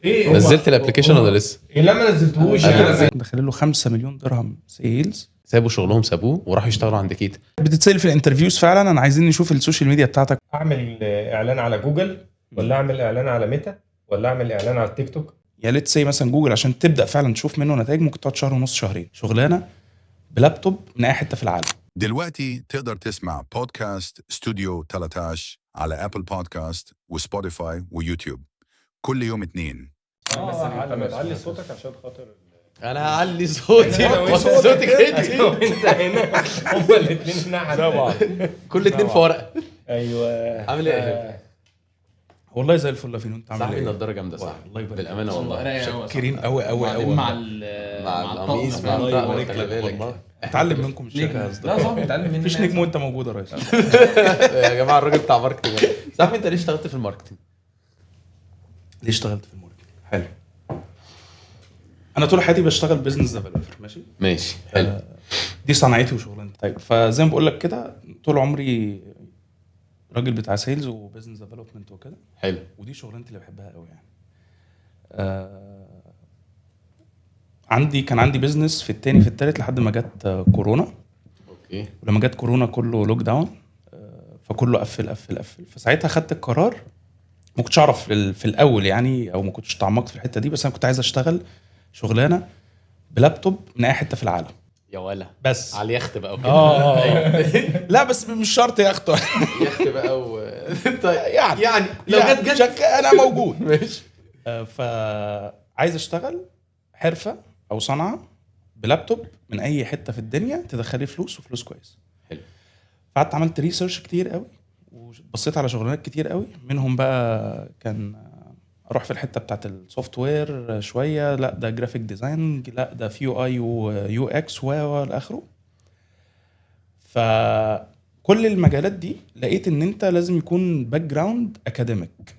ايه نزلت الابلكيشن ولا لسه؟ إيه لا ما نزلتهوش دخل له 5 مليون درهم سيلز. سابوا شغلهم سابوه وراحوا يشتغلوا عند كيتا. بتتسال في الانترفيوز فعلا انا عايزين نشوف السوشيال ميديا بتاعتك. اعمل اعلان على جوجل ولا اعمل اعلان على ميتا ولا اعمل اعلان على التيك توك؟ يا ليت سي مثلا جوجل عشان تبدا فعلا تشوف منه نتائج ممكن تقعد شهر ونص شهرين شغلانه بلابتوب من اي حته في العالم. دلوقتي تقدر تسمع بودكاست استوديو 13 على ابل بودكاست وسبوتيفاي ويوتيوب كل يوم اثنين. بس انت علي صوتك عشان خاطر انا هعلي صوتي صوتك انت وانت هنا هما الاثنين هنا طبعا كل اتنين في ورقه. ايوه عامل ايه؟ والله زي الفل. فين انت عامل صاحبي ايه؟ النضاره جامده صح الله يبارك بالامانه والله. شاكرين قوي قوي قوي مع القميص مع الله الطقم يبارك خلي لك بالك. والله. اتعلم منكم الشغل يا لا اصدقائي. صاحبي اتعلم مني. مفيش نجم وانت موجود يا ريس. يا جماعه الراجل بتاع ماركتنج. صاحبي انت ليه اشتغلت في الماركتنج؟ ليه اشتغلت في الماركتنج؟ حلو. انا طول حياتي بشتغل بزنس ديفلوبر. ماشي حلو. دي صنعتي وشغلانتي. طيب فزي ما بقول لك كده طول عمري راجل بتاع سيلز وبزنس ديفلوبمنت وكده. حلو. ودي شغلانتي اللي بحبها قوي يعني. كان عندي بزنس في التاني في التالت لحد ما جت كورونا. اوكي. ولما جت كورونا كله لوك داون. فكله قفل. فساعتها خدت القرار. ما كنتش اعرف في الاول يعني او ما كنتش تعمقت في الحته دي بس انا كنت عايز اشتغل شغلانه بلابتوب من اي حته في العالم. يا ولا بس على اليخت بقى وكده. لا بس مش شرط يا اخت. يخت بقى طيب يعني لو جت انا موجود. ماشي. فعايز اشتغل حرفه او صنعه بلابتوب من اي حته في الدنيا تدخلي فلوس وفلوس كويس. حلو. فقعدت عملت ريسيرش كتير قوي وبصيت على شغلانات كتير قوي منهم بقى كان اروح في الحته بتاعت السوفت وير شويه. لا ده جرافيك ديزاين. لا ده في يو اي ويو اكس والى اخره. فكل المجالات دي لقيت ان انت لازم يكون باك جراوند اكاديميك.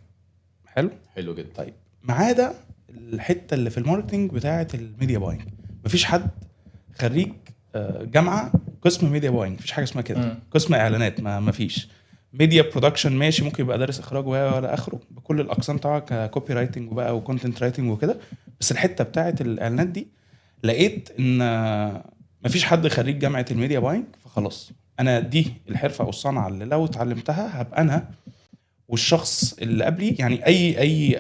حلو جدا. طيب ما عدا الحته اللي في الماركتنج بتاعه الميديا باينج. مفيش حد خريج جامعه قسم ميديا باينج. مفيش حاجه اسمها كده. قسم اعلانات ما فيش. ميديا برودكشن ماشي ممكن يبقى دارس اخراج ولا اخره بكل الاقسام بتاعه ككوبي رايتنج وبقى وكونتنت رايتنج وكده. بس الحته بتاعه الاعلانات دي لقيت ان مفيش حد خريج جامعه الميديا باينج. فخلاص انا دي الحرفه او الصنعه اللي لو اتعلمتها هبقى انا والشخص اللي قبلي. يعني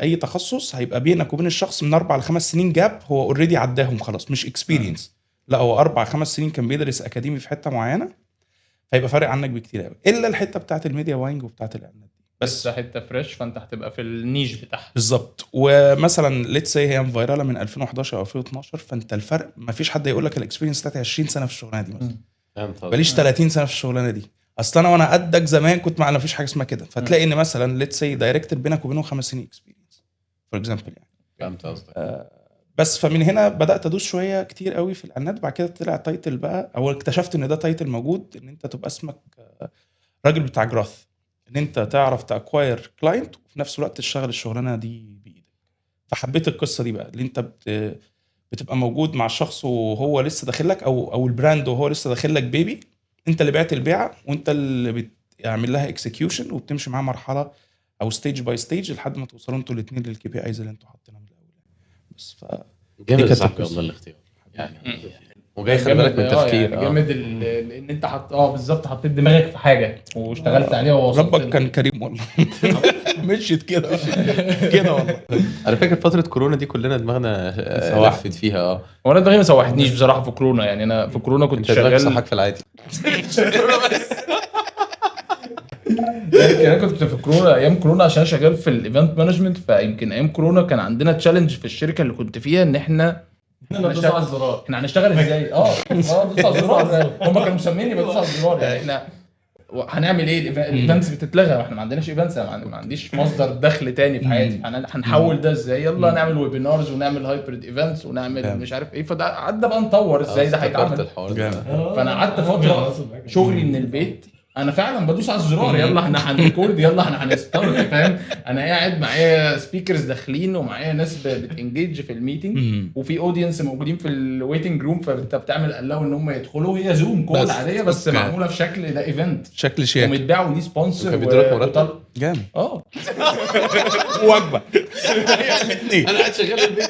اي تخصص هيبقى بينك وبين الشخص من 4 ل 5 سنين جاب. هو اوريدي عداهم خلاص مش اكسبيرينس. لا هو 4-5 سنين كان بيدرس اكاديمي في حته معينه. هيبقى فارق عنك بكتير قوي الا الحته بتاعه الميديا باينج وبتاعه الاعلانات دي بس حته فريش فانت هتبقى في النيش بتاعها بالظبط. ومثلا ليتس سي هي فايراله من 2011 او 2012 فانت الفرق ما فيش حد يقول لك الاكسبيرينس بتاعتي 20 سنه في الشغلانه دي مثلا. بليش 30 سنه في الشغلانه دي. اصلا وانا قدك زمان كنت ما فيش حاجه اسمها كده. فتلاقي ان مثلا ليتس سي دايركتور بينك وبينه 5 سنين اكسبيرينس فور اكزامبل يعني. فهمت قصدك. بس فمن هنا بدات ادوس شويه كتير قوي في الاعلانات. بعد كده طلع تايتل بقى او اكتشفت ان ده تايتل موجود ان انت تبقى اسمك راجل بتاع جراث. ان انت تعرف تاكواير كلاينت وفي نفس الوقت تشتغل الشغلانه دي بايدك. فحبيت القصه دي بقى اللي انت بتبقى موجود مع الشخص وهو لسه داخل لك او البراند وهو لسه داخل لك بيبي. انت اللي بعت البيعه وانت اللي بتعمل لها اكسكيوشن وبتمشي معاه مرحله او ستيج باي ستيج لحد ما توصلوا انتوا الاثنين للكي بي ايز اللي انتوا حاطينها من الاول. بس جامد يا صاحبي والله الاختيار يعني. وجاي خلي بالك من تفكير جامد ان انت بالظبط حطيت دماغك في حاجه واشتغلت عليها ووصلت. ربك كان كريم والله. مشيت كده والله. انا فاكر فتره كورونا دي كلنا دماغنا لفت فيها. وانا دماغي ما سوحتنيش بصراحه في كورونا. يعني انا في كورونا كنت شغال صحك في العادي. انا كنت في كورونا ايام كورونا عشان شغال في الايفنت مانجمنت. فيمكن ايام كورونا كان عندنا تشالنج في الشركه اللي كنت فيها ان احنا ندوس على الزرار. احنا هنشتغل ازاي؟ دوس على الزرار. هم كانوا مسميني بدوس على الزرار. يعني احنا هنعمل ايه؟ الايفنتس بتتلغى. احنا ما عندناش ايفنتس. ما عنديش مصدر دخل تاني في حياتي. هنحول ده ازاي؟ يلا نعمل ويبينارز ونعمل هايبرد ايفنتس ونعمل مش عارف ايه. فده قعدنا بقى نطور ازاي ده هيتعمل. فانا قعدت فتره شغلي من البيت. انا فعلا بدوس على الزرار. يلا احنا هنريكورد. يلا احنا هنستارت. فاهم؟ انا قاعد معايا سبيكرز داخلين ومعايا ناس بتنجيج في الميتنج وفي اودينس موجودين في الويتنج روم. فانت بتعمل الاو ان هم يدخلوا. هي زوم كول عاديه بس معموله في شكل ده ايفنت شكل شيك ومتباعوا ليه سبونسر وبيدرك مرتب جامد. وجبه الاثنين. انا قاعد شغال البيت.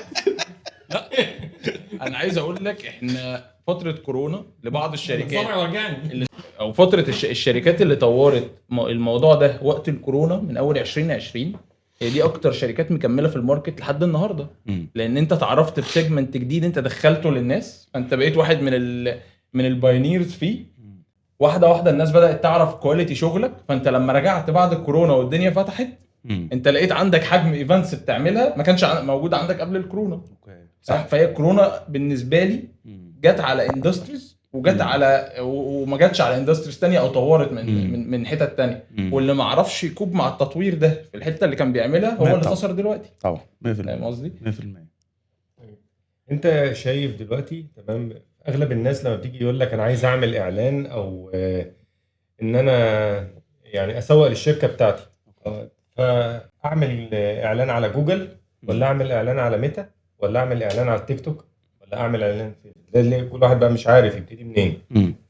انا عايز اقول لك احنا فتره كورونا لبعض الشركات الصبع وجعني. او فتره الشركات اللي طورت الموضوع ده وقت الكورونا من اول 2020 هي دي اكتر شركات مكمله في الماركت لحد النهارده. لان انت اتعرفت بسيجمنت جديد انت دخلته للناس، فانت بقيت واحد من البايونيرز فيه. واحده واحده الناس بدات تعرف كواليتي شغلك، فانت لما رجعت بعد الكورونا والدنيا فتحت انت لقيت عندك حجم ايفنتس بتعملها ما كانش موجود عندك قبل الكورونا. صح. فهي الكورونا بالنسبه لي جت على اندستريز وجت على وما جاتش على اندستريز تانية او طورت من حتت تانية. واللي ما عرفش يكوب مع التطوير ده في الحته اللي كان بيعملها هو اللي خسر دلوقتي. طبعا 100%. فاهم قصدي؟ 100%. انت شايف دلوقتي تمام اغلب الناس لما بتيجي يقول لك انا عايز اعمل اعلان او ان انا يعني اسوق للشركه بتاعتي، فاعمل اعلان على جوجل ولا اعمل اعلان على ميتا ولا اعمل اعلان على التيك توك ولا اعمل اعلان فين؟ لان كل واحد بقى مش عارف يبتدي منين.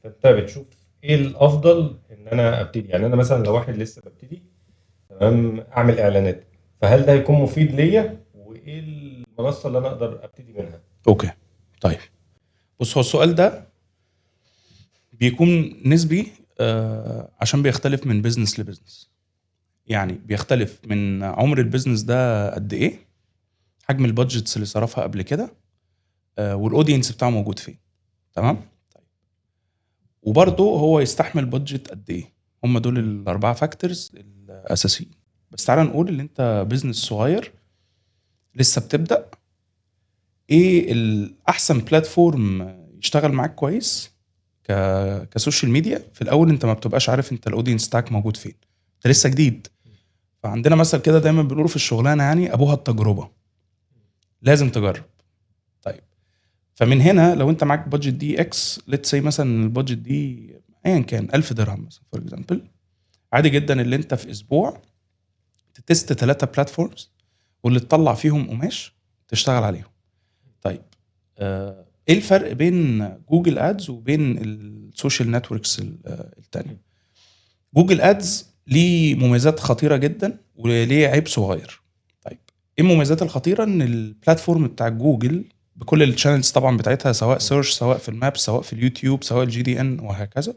فانت بتشوف ايه الافضل ان انا ابتدي؟ يعني انا مثلا لو واحد لسه ببتدي تمام اعمل اعلانات، فهل ده هيكون مفيد ليا؟ وايه المنصه اللي انا اقدر ابتدي منها؟ اوكي طيب بص، هو السؤال ده بيكون نسبي عشان بيختلف من بيزنس لبيزنس. يعني بيختلف من عمر البيزنس ده قد ايه، حجم البادجتس اللي صرفها قبل كده، والاودينس بتاعه موجود فين. تمام طيب. وبرضه هو يستحمل بادجت قد ايه. هم دول الاربعه فاكتورز الاساسيين. بس تعال نقول اللي انت بيزنس صغير لسه بتبدا، ايه الاحسن بلاتفورم يشتغل معاك كويس كسوشيال ميديا؟ في الاول انت ما بتبقاش عارف انت الاودينس بتاعك موجود فين، انت لسه جديد. فعندنا مثل كده دايما بنقوله في الشغلانه، يعني ابوها التجربه، لازم تجرب. طيب فمن هنا لو انت معاك بادجت دي اكس، ليتس سي مثلا البادجت دي ايا كان 1000 درهم مثلا فور اكزامبل، عادي جدا اللي انت في اسبوع تتست 3 بلاتفورمز واللي تطلع فيهم قماش تشتغل عليهم. طيب ايه الفرق بين جوجل ادز وبين السوشيال نتوركس التانية؟ جوجل ادز ليه مميزات خطيره جدا وليه عيب صغير. طيب ايه المميزات الخطيره؟ ان البلاتفورم بتاع جوجل بكل الشانلز طبعا بتاعتها، سواء سيرش سواء في الماب سواء في اليوتيوب سواء الجي دي ان وهكذا،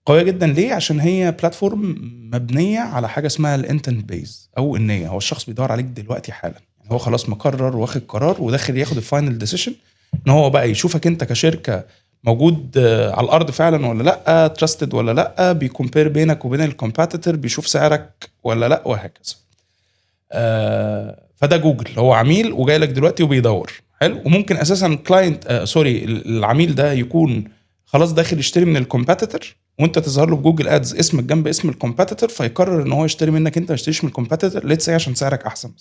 قويه جدا. ليه؟ عشان هي بلاتفورم مبنيه على حاجه اسمها الانتنت بيز او النيه. هو الشخص بيدور عليك دلوقتي حالا، يعني هو خلاص مقرر واخد قرار وداخل ياخد الفاينل ديسيشن ان هو بقى يشوفك انت كشركه موجود على الارض فعلا ولا لا، تراستد ولا لا، بيكمبير بينك وبين الكومبيتيتور، بيشوف سعرك ولا لا وهكذا. فده جوجل هو عميل وجاي لك دلوقتي وبيدور. حلو. وممكن اساسا كلاينت العميل ده يكون خلاص داخل يشتري من الكومبيتيتور وانت تظهر له بجوجل ادز اسمك جنب اسم الكومبيتيتور، فيقرر ان هو يشتري منك انت، ما يشتريش من الكومبيتيتور. ليتس سي عشان سعرك احسن،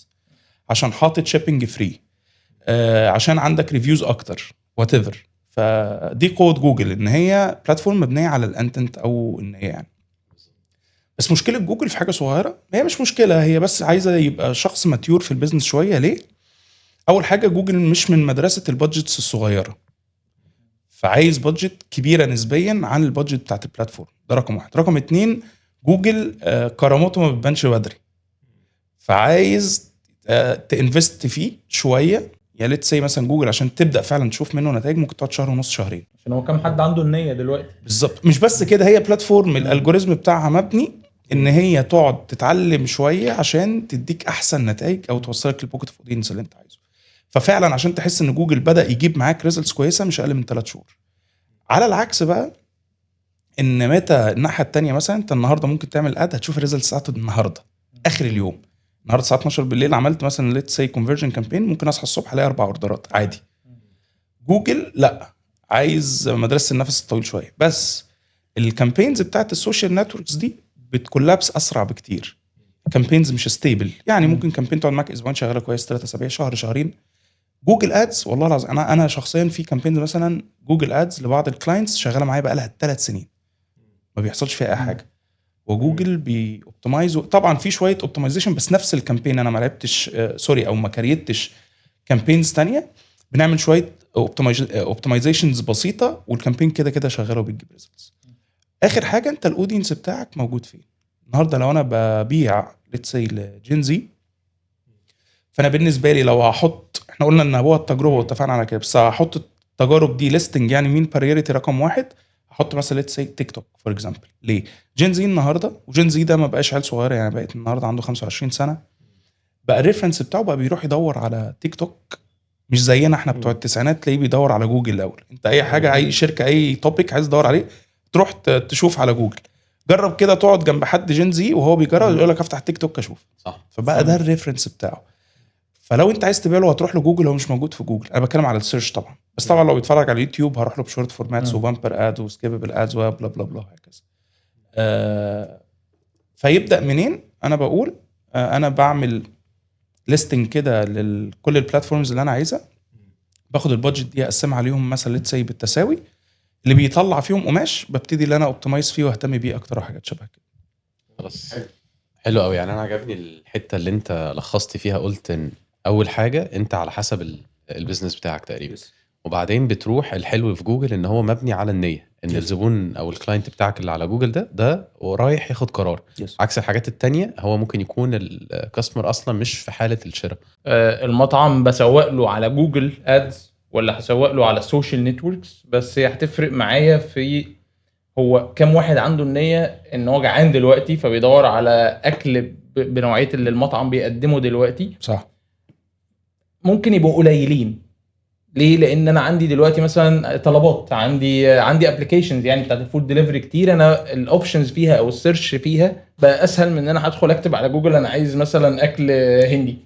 عشان حاطط شيبنج فري، عشان عندك ريفيوز اكتر، وات ايفر. فدي قوه جوجل، ان هي بلاتفورم مبنيه على الانتنت او ان هي يعني. بس مشكله جوجل في حاجه صغيره، هي مش مشكله، هي بس عايزه يبقى شخص ماتيور في البيزنس شويه. ليه؟ اول حاجه جوجل مش من مدرسه البادجتس الصغيره، فعايز بادجت كبيره نسبيا عن البادجت بتاعت البلاتفورم. ده رقم واحد. رقم اتنين، جوجل كرامته ما بتبانش بدري، فعايز تانفست فيه شويه. يا ليت سي مثلا جوجل عشان تبدا فعلا تشوف منه نتائج ممكن تقعد شهر ونص شهرين، عشان هو كم حد عنده النيه دلوقتي. بالظبط. مش بس كده، هي بلاتفورم الالجوريزم بتاعها مبني ان هي تقعد تتعلم شويه عشان تديك احسن نتائج او توصلك للبوكيت اوف اودينس اللي انت عايزه. ففعلا عشان تحس ان جوجل بدا يجيب معاك ريزلتس كويسه مش اقل من 3 شهور. على العكس بقى ان متى الناحيه الثانيه، مثلا انت النهارده ممكن تعمل اد هتشوف الريزلتس بتاعته النهارده اخر اليوم. النهارده الساعه 12 بالليل عملت مثلا ليتس سي كونفرجن كامبين، ممكن اصحى الصبح الاقي 4 اوردرات عادي. جوجل لا، عايز مدرسه النفس الطويل شويه. بس الكامبينز بتاعت السوشيال نتوركس دي بتكولابس اسرع بكتير. كامبينز مش ستيبل، يعني ممكن كامبين تقعد معاك اسبوعين شغاله كويس، 3 اسابيع، شهر، شهرين. جوجل ادز والله العظيم انا شخصيا في كامبينز مثلا جوجل ادز لبعض الكلاينتس شغاله معايا بقى لها 3 سنين ما بيحصلش فيها اي حاجه. وجوجل بيوبتمايز، طبعا في شويه اوبتمايزيشن، بس نفس الكامبين انا ما لعبتش سوري او ما كريتش كامبينز ثانيه، بنعمل شويه اوبتمايزيشنز بسيطه والكامبين كده كده شغاله وبتجيب ريزلتس. اخر حاجه انت الاودينس بتاعك موجود فين. النهارده لو انا ببيع ليتس سي لجين زي، فانا بالنسبه لي لو هحط، احنا قلنا ان هو التجربه واتفقنا على كده، بس هحط التجارب دي ليستنج، يعني مين بريوريتي رقم واحد، هحط مثلا ليتس سي تيك توك فور اكزامبل. ليه؟ جين زي النهارده، وجين زي ده ما بقاش عيل صغير يعني، بقت النهارده عنده 25 سنه، بقى الريفرنس بتاعه بقى بيروح يدور على تيك توك، مش زينا احنا بتوع التسعينات تلاقيه بيدور على جوجل الاول. انت اي حاجه، اي شركه، اي توبيك عايز تدور عليه تروح تشوف على جوجل. جرب كده تقعد جنب حد جين زي وهو بيجرب يقول لك افتح تيك توك اشوف. صح. فبقى ده الريفرنس بتاعه. فلو انت عايز تبيع له هتروح لجوجل، هو مش موجود في جوجل. انا بتكلم على السيرش طبعا، بس طبعا لو بيتفرج على اليوتيوب هروح له بشورت فورماتس وبامبر اد وسكيبل ادز وبلا بلا بلا وهكذا. فيبدا منين؟ انا بقول انا بعمل ليستنج كده لكل البلاتفورمز اللي انا عايزها، باخد البادجت دي اقسمها عليهم مثلا ليتس سي بالتساوي، اللي بيطلع فيهم قماش ببتدي اللي انا اوبتمايز فيه واهتم بيه اكتر وحاجات شبه كده. خلاص حلو قوي. يعني انا عجبني الحته اللي انت لخصت فيها، قلت ان اول حاجه انت على حسب البيزنس بتاعك تقريبا، وبعدين بتروح الحلو في جوجل ان هو مبني على النيه، ان الزبون او الكلاينت بتاعك اللي على جوجل ده ورايح ياخد قرار. عكس الحاجات التانية هو ممكن يكون الكاستمر اصلا مش في حاله الشراء. المطعم بسوق له على جوجل ادز ولا هسوق له على السوشيال نتوركس، بس هي هتفرق معايا في هو كم واحد عنده النية ان هو جعان دلوقتي فبيدور على اكل بنوعية اللي المطعم بيقدمه دلوقتي. صح. ممكن يبقوا قليلين. ليه؟ لان انا عندي دلوقتي مثلا طلبات، عندي ابلكيشنز يعني بتاعت الفود ديليفري كتير، انا الاوبشنز فيها او السيرش فيها بقى اسهل من ان انا هدخل اكتب على جوجل انا عايز مثلا اكل هندي.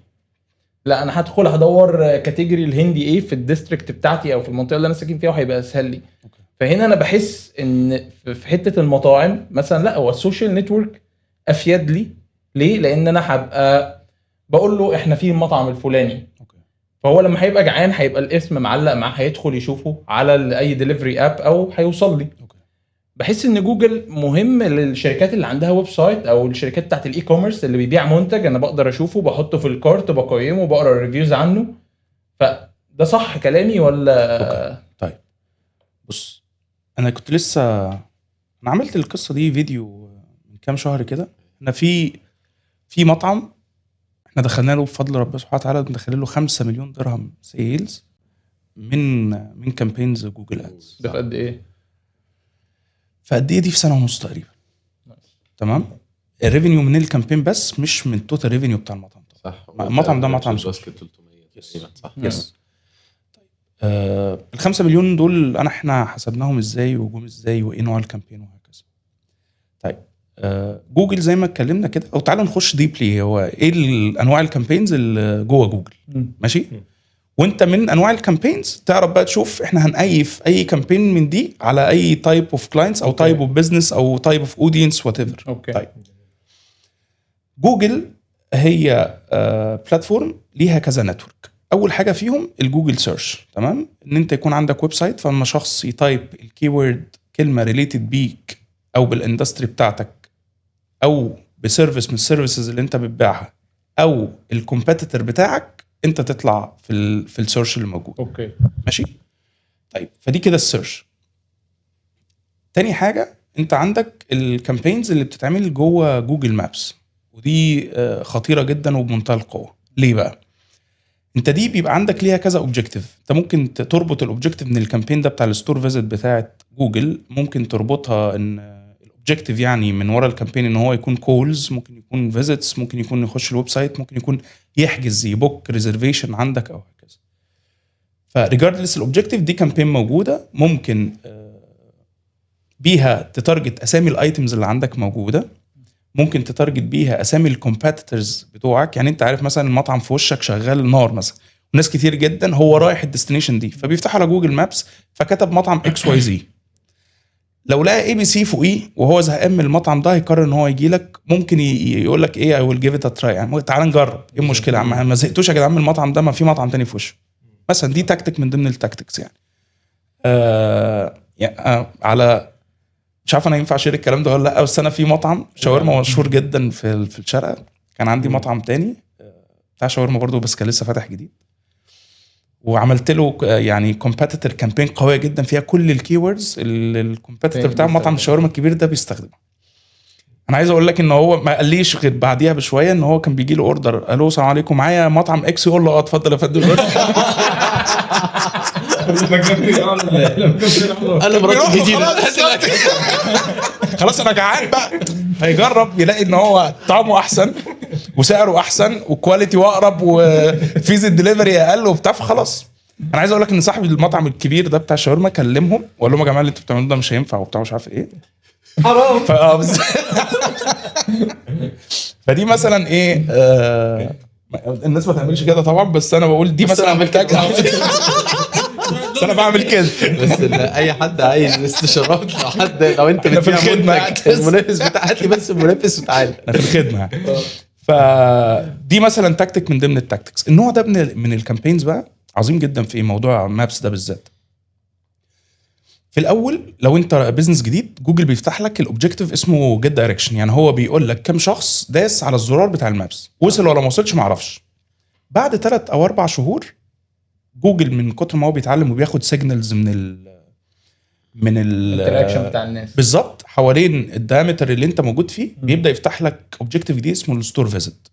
لا، انا هدخل هدور كاتيجوري الهندي ايه في الديستريكت بتاعتي او في المنطقه اللي انا ساكن فيها وهيبقى اسهل لي. فهنا انا بحس ان في حته المطاعم مثلا لا، هو السوشيال نتورك افيد لي. ليه؟ لان انا هبقى بقول له احنا في المطعم الفلاني، فهو لما هيبقى جعان هيبقى الاسم معلق معاه، هيدخل يشوفه على اي ديليفري اب او هيوصل لي. بحس ان جوجل مهم للشركات اللي عندها ويب سايت او الشركات بتاعت الاي كوميرس اللي بيبيع منتج انا بقدر اشوفه، بحطه في الكارت، بقيمه، بقرا الريفيوز عنه. فده صح كلامي ولا؟ طيب بص، انا كنت لسه انا عملت القصه دي فيديو من كام شهر كده. انا في مطعم احنا دخلنا له بفضل ربنا سبحانه وتعالى، دخلنا له 5 مليون درهم سيلز من كامبينز جوجل ادز. ده في قد ايه؟ فقد ايه دي؟ في سنه ونص تقريبا. تمام. الريفينيو من الكامبين بس، مش من التوتال ريفينيو بتاع المطعم. صح. المطعم ده مطعم باسكت 300 تقريبا. صح. يس. ال 5 مليون دول احنا حسبناهم ازاي وجم ازاي وايه نوع الكامبين وهكذا. طيب جوجل زي ما اتكلمنا كده، او تعالوا نخش ديبلي، هو ايه الانواع الكامبينز اللي جوه جوجل. ماشي. وانت من انواع الكامبينز تعرف بقى تشوف احنا هنقيف اي كامبين من دي على اي تايب اوف كلاينتس او تايب اوف بزنس او تايب اوف اودينس وات ايفر. طيب جوجل هي بلاتفورم ليها كذا نتورك. اول حاجه فيهم الجوجل سيرش. تمام. ان انت يكون عندك ويب سايت، فلما شخص يتايب الكيورد كلمه ريليتد بيك او بالاندستري بتاعتك او بسيرفيس من السيرفيسز اللي انت بتبيعها او الكومبيتيتور بتاعك، انت تطلع في السيرش اللي موجود. ماشي. طيب فدي كده السيرش. تاني حاجه انت عندك الكامبينز اللي بتتعمل جوه جوجل مابس، ودي خطيره جدا وبمنتهى القوه. ليه بقى؟ انت دي بيبقى عندك ليها كذا اوبجكتيف. انت ممكن تربط الاوبجكتيف من الكامبين ده بتاع الستور فيزيت بتاعت جوجل، ممكن تربطها ان الاوبجكتيف يعني من ورا الكامبين ان هو يكون كولز، ممكن يكون فيزيتس، ممكن يكون يخش الويب سايت، ممكن يكون يحجز يبوك ريزرفيشن عندك او هكذا. فريجاردلس الاوبجكتيف دي كامبين موجوده، ممكن بيها تتارجت اسامي الايتمز اللي عندك موجوده، ممكن تتارجت بيها اسامي الكومبيتيتورز بتوعك. يعني انت عارف مثلا المطعم في وشك شغال نار مثلا، وناس كتير جدا هو رايح الديستنيشن دي، فبيفتح على جوجل مابس فكتب مطعم اكس واي زي، لو لقى اي بي سي فوقيه وهو زهقان من المطعم ده هيقرر ان هو يجي لك، ممكن يقول لك ايه، اي ويل جيف ات ا تراي، يعني تعال نجرب ايه المشكله، ما زهقتوش يا جدعان من المطعم ده، ما في مطعم تاني في وشه مثلا. دي تاكتيك من ضمن التاكتكس يعني. على مش عارف انا ينفع اشير الكلام ده ولا لا، بس انا في مطعم شاورما مشهور جدا في الشارقه، كان عندي مطعم تاني بتاع شاورما برضو بس كان لسه فاتح جديد، وعملت له يعني كومبيتيتور كامبين قويه جدا فيها كل الكيوردز اللي الكومبيتيتور بتاع مطعم الشاورما الكبير ده بيستخدمه. انا عايز اقول لك ان هو ما قاليش غير بعديها بشويه ان هو كان بيجي له اوردر، قال له السلام عليكم معايا مطعم اكس، يقول له اتفضل يا فندم. انا مراتي جديده خلاص انا جعان بقى، هيجرب يلاقي ان هو طعمه احسن وسعره احسن وكواليتي واقرب وفيز الدليفري اقل وبتاع، فخلاص. انا عايز اقول لك ان صاحب المطعم الكبير ده بتاع الشاورما كلمهم وقال لهم يا جماعه اللي انتوا بتعملوه ده مش هينفع وبتاع مش عارف ايه، حرام. فدي مثلا ايه الناس ما تعملش كده طبعا، بس انا بقول دي مثلا عملت كده. بس انا بعمل كده. بس اي حد عايز استشارات، لو انت إحنا في بتبيع الخدمة. منتج المنافس بتاعك، هات لي بس المنافس وتعالى. انا في الخدمه. فدي مثلا تكتيك من ضمن التكتيكس. النوع ده من الكامبينز بقى عظيم جدا في موضوع مابس ده بالذات. في الاول لو انت بزنس جديد، جوجل بيفتح لك الاوبجيكتيف اسمه جيت دايركشن، يعني هو بيقول لك كم شخص داس على الزرار بتاع المابس، وصل ولا ما وصلش ما اعرفش. بعد 3 أو 4 شهور جوجل من كتر ما هو بيتعلم وبياخد سيجنالز من الانتراكشن بتاع الناس بالظبط حوالين الدايمتر اللي انت موجود فيه، بيبدا يفتح لك اوبجيكتيف جديد اسمه الستور فيزيت.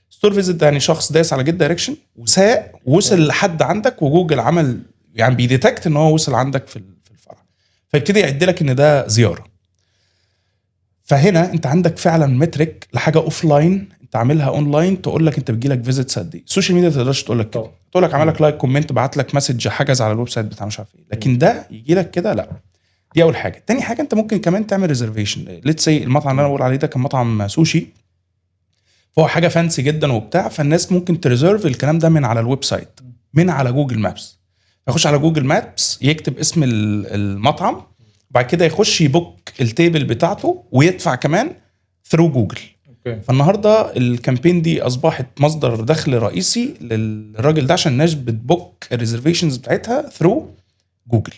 ستور فيزيت يعني شخص داس على جيت دايركشن وساق وصل لحد عندك، وجوجل عمل يعني بيديتكت ان هو وصل عندك في الفرع، فيبتدي يعد لك ان ده زياره. فهنا انت عندك فعلا مترك لحاجه اوف لاين انت عاملها اونلاين، تقول لك انت بتجي لك فيزيتس قد ايه. السوشيال ميديا ما تقدرش تقول لك كده، تقول لك عمل لك لايك كومنت بعت لك مسج حجز على الويب سايت بتاع مش عارف ايه، لكن ده يجي لك كده لا. دي اول حاجه. تاني حاجه انت ممكن كمان تعمل ريزرفيشن. ليتس سي المطعم اللي انا بقول عليه ده كان مطعم سوشي، فهو حاجه فانسي جدا وبتاع، فالناس ممكن تريزيرف الكلام ده من على الويب سايت، من على جوجل مابس. يخش على جوجل مابس يكتب اسم المطعم، وبعد كده يخش يبوك التيبل بتاعته ويدفع كمان ثرو جوجل. فالنهارده الكامبين دي اصبحت مصدر دخل رئيسي للراجل ده، عشان الناس بتبوك الريزرفيشنز بتاعتها ثرو جوجل.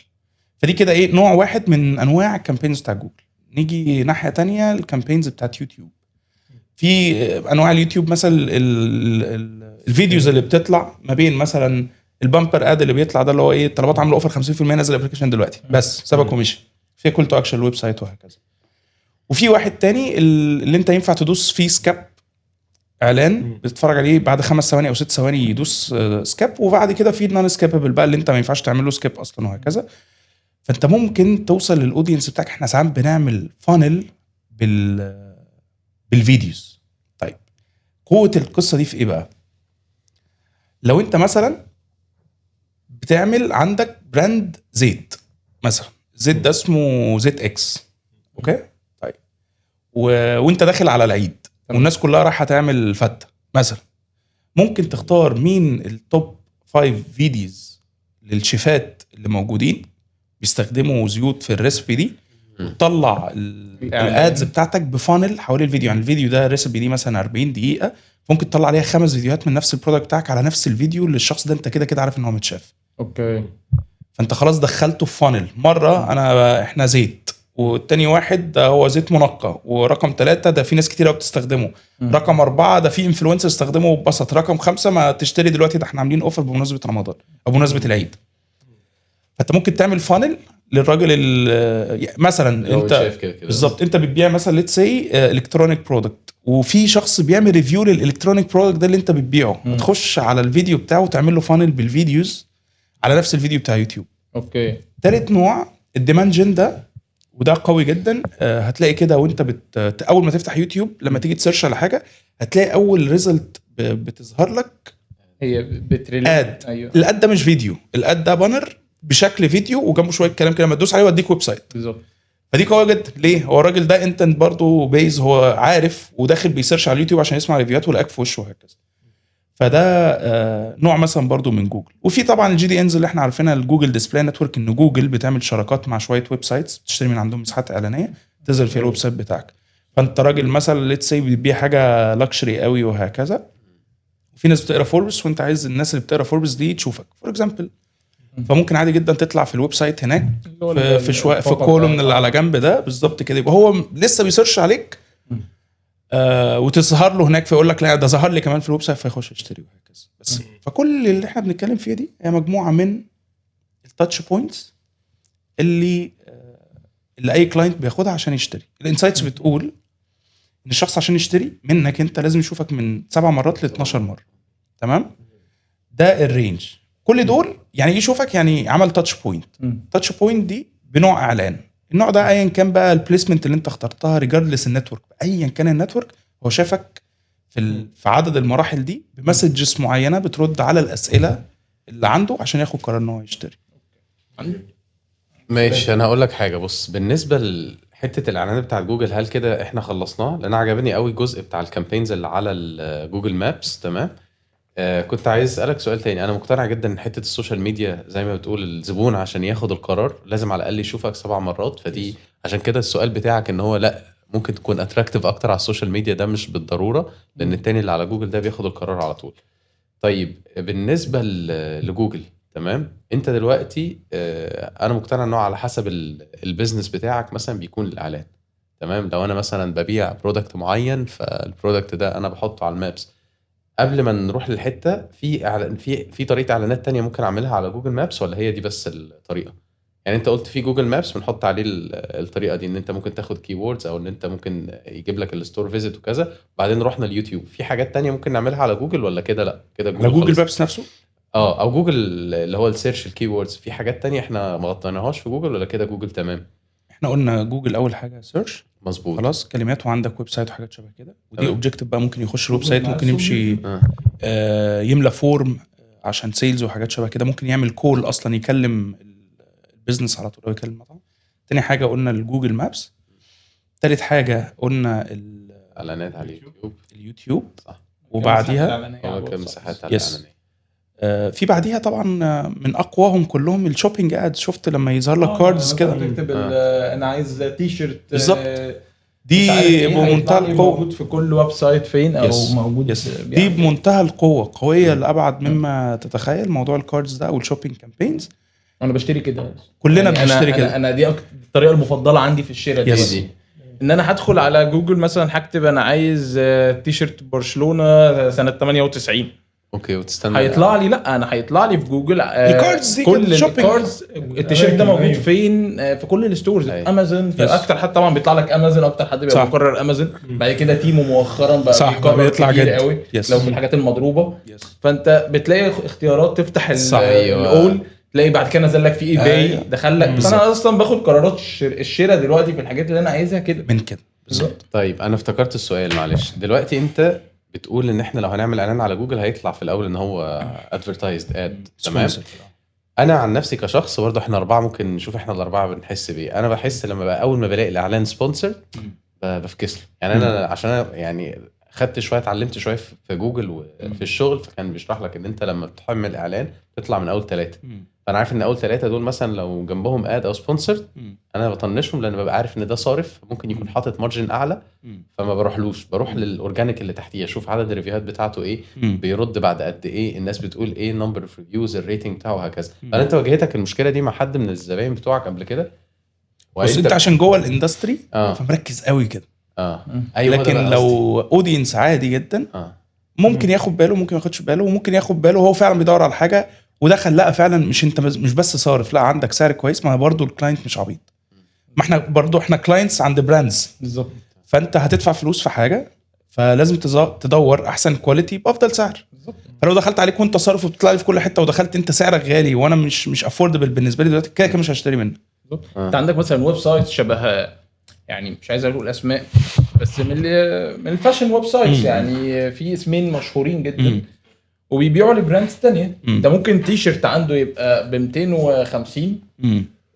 فدي كده ايه نوع واحد من انواع الكامبينز بتاع جوجل. نيجي ناحيه تانية الكامبينز بتاعت يوتيوب. في انواع اليوتيوب مثلا الفيديوز اللي بتطلع ما بين مثلا البامبر اد اللي بيطلع ده اللي هو ايه طلبات عامله اوفر 50% نازل الابلكيشن دلوقتي بس سبق ومشي، في كول تو اكشن الويب سايت وهكذا. وفي واحد تاني اللي انت ينفع تدوس فيه سكاب اعلان بتتفرج عليه بعد 5 ثواني او 6 ثواني يدوس سكاب، وبعد كده في نون سكيبل بقى اللي انت ما ينفعش تعمل له سكيب اصلا وهكذا. فانت ممكن توصل للاودينس بتاعك. احنا ساعات بنعمل فانل بالفيديوز. طيب قوه القصه دي في ايه بقى؟ لو انت مثلا بتعمل عندك براند زيت مثلا، زيت ده اسمه زيت اكس، اوكي طيب، وانت داخل على العيد والناس كلها رايحه تعمل فته مثلا، ممكن تختار مين التوب 5 فيديوز للشيفات اللي موجودين بيستخدموا زيوت في الريسبي دي، وتطلع الادز بتاعتك بفانل حوالين الفيديو. يعني الفيديو ده الريسبي دي مثلا 40 دقيقه، ممكن تطلع عليها 5 فيديوهات من نفس البرودكت بتاعك على نفس الفيديو اللي الشخص ده انت كده كده عارف ان هو متشاف. اوكي. فانت خلاص دخلته في فانل. مره احنا زيت، والتاني واحد ده هو زيت منقى، ورقم 3 ده في ناس كتير قوي بتستخدمه، رقم 4 ده في انفلونسر استخدمه وبسط، رقم 5 ما تشتري دلوقتي ده احنا عاملين اوفر بمناسبه رمضان او بمناسبه العيد. فانت ممكن تعمل فانل للراجل مثلا انت بالظبط انت بتبيع مثلا ليتس سي الكترونيك برودكت، وفي شخص بيعمل ريفيو للالكترونيك برودكت ده اللي انت بتبيعه، تخش على الفيديو بتاعه وتعمل له فانل بالفيديوز على نفس الفيديو بتاع يوتيوب. اوكي. ثالث نوع الديماند جن ده، وده قوي جدا. هتلاقي كده وانت اول ما تفتح يوتيوب لما تيجي تسيرش على حاجه هتلاقي اول ريزلت بتظهر لك هي اد. أيوه. الاد ده مش فيديو، الاد ده بانر بشكل فيديو وجنبه شويه كلام كده، لما تدوس عليه يوديك ويب سايت بالظبط. فدي قويه جدا. ليه؟ هو الراجل ده انت برضه بيز هو عارف وداخل بيسيرش على اليوتيوب عشان يسمع ريفيوهات ولاقيك في وشه وهكذا. فده نوع مثلا برضو من جوجل. وفي طبعا الجي دي انز اللي احنا عارفينها، الجوجل ديسبلاي نتورك، ان جوجل بتعمل شراكات مع شويه ويب سايتس بتشتري من عندهم مساحات اعلانيه تظهر فيها الويب سايت بتاعك. فانت راجل مثلا ليتس سي بتبيع حاجه لاكشري قوي وهكذا، في ناس بتقرا فوربس وانت عايز الناس اللي بتقرا فوربس دي تشوفك فور اكزامبل، فممكن عادي جدا تطلع في الويب سايت هناك في شويه في الكولوم اللي على جنب ده بالظبط كده، يبقى هو لسه بيسيرش عليك وتظهر له هناك فيقول لك لا ده ظهر لي كمان في الويب سايت فيخش يشتري وهكذا. بس فكل اللي احنا بنتكلم فيها دي هي مجموعه من التاتش بوينتس اللي اي كلاينت بياخدها عشان يشتري. الانسايتس بتقول ان الشخص عشان يشتري منك انت لازم يشوفك من 7 مرات ل 12 مره. تمام، ده الرينج. كل دول يعني يشوفك يعني عمل تاتش بوينت. تاتش بوينت دي بنوع اعلان، النوع ده ايا كان بقى البليسمنت اللي انت اخترتها ريجاردلس النتورك، ايا كان النتورك هو شافك في عدد المراحل دي بمسجز معينه بترد على الاسئله اللي عنده عشان ياخد قرار ان هو يشتري. ماشي، انا هقول لك حاجه. بص، بالنسبه لحته الاعلانات بتاع جوجل، هل كده احنا خلصناه؟ لان انا عجبني قوي الجزء بتاع الكامبينز اللي على جوجل مابس. تمام. كنت عايز اسالك سؤال تاني. انا مقتنع جدا ان حته السوشيال ميديا زي ما بتقول، الزبون عشان ياخد القرار لازم على الاقل يشوفك 7 مرات. فدي عشان كده السؤال بتاعك ان هو لا، ممكن تكون اتراكتيف اكتر على السوشيال ميديا، ده مش بالضروره، لان التاني اللي على جوجل ده بياخد القرار على طول. طيب بالنسبه لجوجل، تمام، انت دلوقتي انا مقتنع انه على حسب البيزنس بتاعك مثلا بيكون الاعلان. تمام. لو انا مثلا ببيع برودكت معين، فالبرودكت ده انا بحطه على المابس. قبل ما نروح للحته، في اعلان، في طريقه اعلانات تانية ممكن اعملها على جوجل مابس، ولا هي دي بس الطريقه؟ يعني انت قلت في جوجل مابس بنحط عليه الطريقه دي، ان انت ممكن تاخد كيوردز، او ان انت ممكن يجيب لك الستور فيزيت وكذا. بعدين رحنا اليوتيوب، في حاجات تانية ممكن نعملها على جوجل، ولا كده لا كده على جوجل خلاص؟ مابس نفسه او جوجل اللي هو السيرش الكيوردز، في حاجات تانية احنا ما غطيناهاش في جوجل، ولا كده جوجل تمام؟ احنا قلنا جوجل اول حاجه سيرش، مظبوط. خلاص، كلمات، وعندك ويب سايت وحاجات شبه كده، ودي تمام. اوبجكتيف بقى ممكن يخش الويب سايت، ممكن يمشي يملى فورم عشان سيلز وحاجات شبه كده، ممكن يعمل كول اصلا يكلم البيزنس على طول او يكلم المطعم. تاني حاجه قلنا الجوجل مابس. تالت حاجه قلنا اعلانات على اليوتيوب. صح. وبعديها هو كمساحات على Yes. الاعلانيه. في بعديها طبعا من اقواهم كلهم الشوبينج ادز. شفت لما يظهر لك كاردز كده، تكتب انا عايز تي شيرت بالظبط. مش عارف دي ايه، بمنتهى هيطلع لي القوه. موجود في كل ويب سايت فين او Yes. موجود Yes. دي بيعمل إيه. بمنتهى القوه، قويه لابعد مما تتخيل موضوع الكاردز ده او الشوبينج كامبينز. انا بشتري كده كلنا يعني بنشتري كده. انا دي الطريقه المفضله عندي في الشراء Yes. دلوقتي. ان انا هدخل على جوجل مثلا، هكتب انا عايز تي شيرت برشلونه سنه 98، اوكي، وتستنى هيطلع لي، لا انا هيطلع لي في جوجل الكاردز دي كل كده shopping. الكاردز، التيشيرت ده موجود فين في كل الستورز، أيوة. في امازون، في Yes. اكتر حد طبعا بيطلع لك امازون، اكتر حد بيبقى صح. مكرر امازون. بعد كده تيمو مؤخرا بقى صح، بيكرر بيطلع كتير جد. قوي Yes. لو في الحاجات المضروبه. Yes. فانت بتلاقي اختيارات، تفتح صح. أيوة. الاول، تلاقي بعد كده نزل لك في اي باي أيوة. دخل لك. بالظبط. فانا اصلا باخد قرارات الشراء دلوقتي في الحاجات اللي انا عايزها كده. من كده بالظبط. طيب انا افتكرت السؤال، معلش. دلوقتي انت بتقول ان احنا لو هنعمل اعلان على جوجل هيطلع في الاول ان هو ادفرتايزد اد. تمام. انا عن نفسي كشخص برضه، احنا 4 ممكن نشوف احنا ال4 بنحس بايه. انا بحس لما بقى اول ما بلاقي الاعلان سبونسر بفكس له. يعني انا عشان أنا يعني خدت شويه، اتعلمت شويه في جوجل وفي الشغل، فكان بيشرح لك ان انت لما بتحمل اعلان تطلع من اول 3. فانا عارف ان اول 3 دول مثلا لو جنبهم اد او سبونسر انا بطنشهم، لان ببقى عارف ان ده صارف، ممكن يكون حاطط مارجن اعلى، فما بروحلوش. بروح للاورجانيك اللي تحتيه، اشوف عدد الريفيوهات بتاعته ايه، بيرد بعد قد ايه، الناس بتقول ايه، نمبر اوف ريفيوز، الريتنج بتاعه، وهكذا. هل انت واجهتك المشكله دي مع حد من الزباين بتوعك قبل كده؟ بس انت عشان جوه الاندستري آه. فمركز قوي كده. ايوه، لكن لو اودينس عادي جدا ممكن ياخد باله، ممكن ما ياخدش باله، وممكن ياخد باله وهو فعلا بيدور على حاجه ودخل لقى فعلا مش انت مش بس صارف، لا عندك سعر كويس. ما برضو الكلاينت مش عبيط، ما احنا برضو احنا كلاينتس عند براندز بالظبط. فانت هتدفع فلوس في حاجه، فلازم تدور احسن كواليتي بافضل سعر. فلو دخلت عليك وانت صارف وبتطلع لي في كل حته، ودخلت انت سعرك غالي وانا مش افوردبل بالنسبه لي دلوقتي، كده مش هشتري منك. انت عندك مثلا ويب سايت شبه، يعني مش عايز اقول اسماء، بس من الفاشن ويب سايتس، يعني في اسمين مشهورين جدا وبيبيعوا لبراندز تانية. انت ممكن تي شيرت عنده يبقى ب 250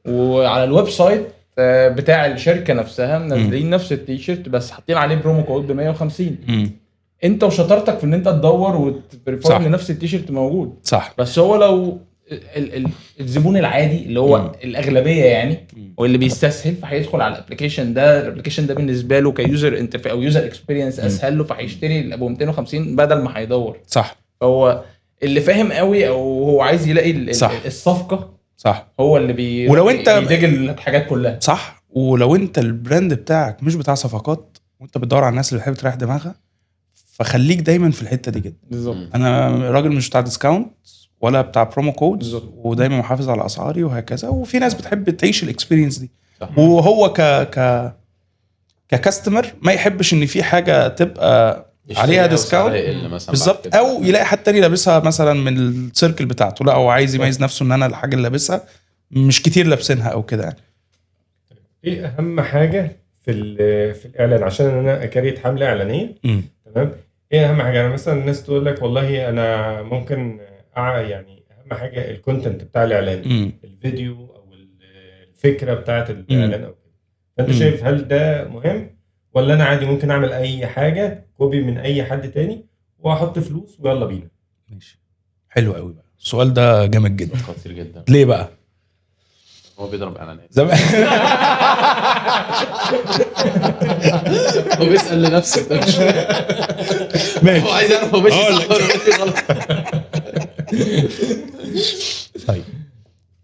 وعلى الويب سايت بتاع الشركه نفسها منزلين نفس التي شيرت بس حاطين عليه برومو كود ب 150. انت وشطارتك في ان انت تدور وتفيريفاي ان نفس التي شيرت موجود. صح. بس هو لو الزبون العادي اللي هو الاغلبيه يعني، واللي بيستسهل، فهيدخل على الابلكيشن ده بالنسبه له كيوزر انترفيس او يوزر اكسبيرينس اسهل له، فهيشتري ابو 250 بدل ما هيدور. صح. هو اللي فاهم قوي او هو عايز يلاقي الصفقه، صح، هو اللي ولو انت بيديج الحاجات كلها. صح. ولو انت البراند بتاعك مش بتاع صفقات وانت بتدور على الناس اللي بتحب تريح دماغها، فخليك دايما في الحته دي جدا. بالظبط. انا راجل مش بتاع ديسكاونت ولا بتاع برومو كودز، ودايما محافظ على اسعاري وهكذا. وفي ناس بتحب تعيش الاكسبيرينس دي. وهو ككاستمر ما يحبش ان في حاجه تبقى عليها ديسكاونت بالظبط، او يلاقي حد تاني لابسها مثلا من السيركل بتاعته، لا هو عايز يميز نفسه ان انا الحاجه اللي لابسها مش كتير لابسينها او كده يعني. ايه اهم حاجه في الاعلان عشان انا اكريت حمله اعلانيه؟ تمام. ايه اهم حاجه؟ يعني مثلا الناس تقول لك والله انا ممكن يعني اهم حاجه الكونتنت بتاع الاعلان، الفيديو او الفكره بتاعه الاعلان او كده. فانت شايف هل ده مهم ولا انا عادي ممكن اعمل اي حاجه كوبي من اي حد تاني واحط فلوس ويلا بينا؟ ماشي، حلو قوي بقى السؤال ده، جامد جدا. خطير جدا. ليه بقى؟ هو بيضرب اعلانات زمان هو بيسال لنفسه ده مش ماشي، هو عايز يعرف هو ماشي صح ولا ماشي غلط. طيب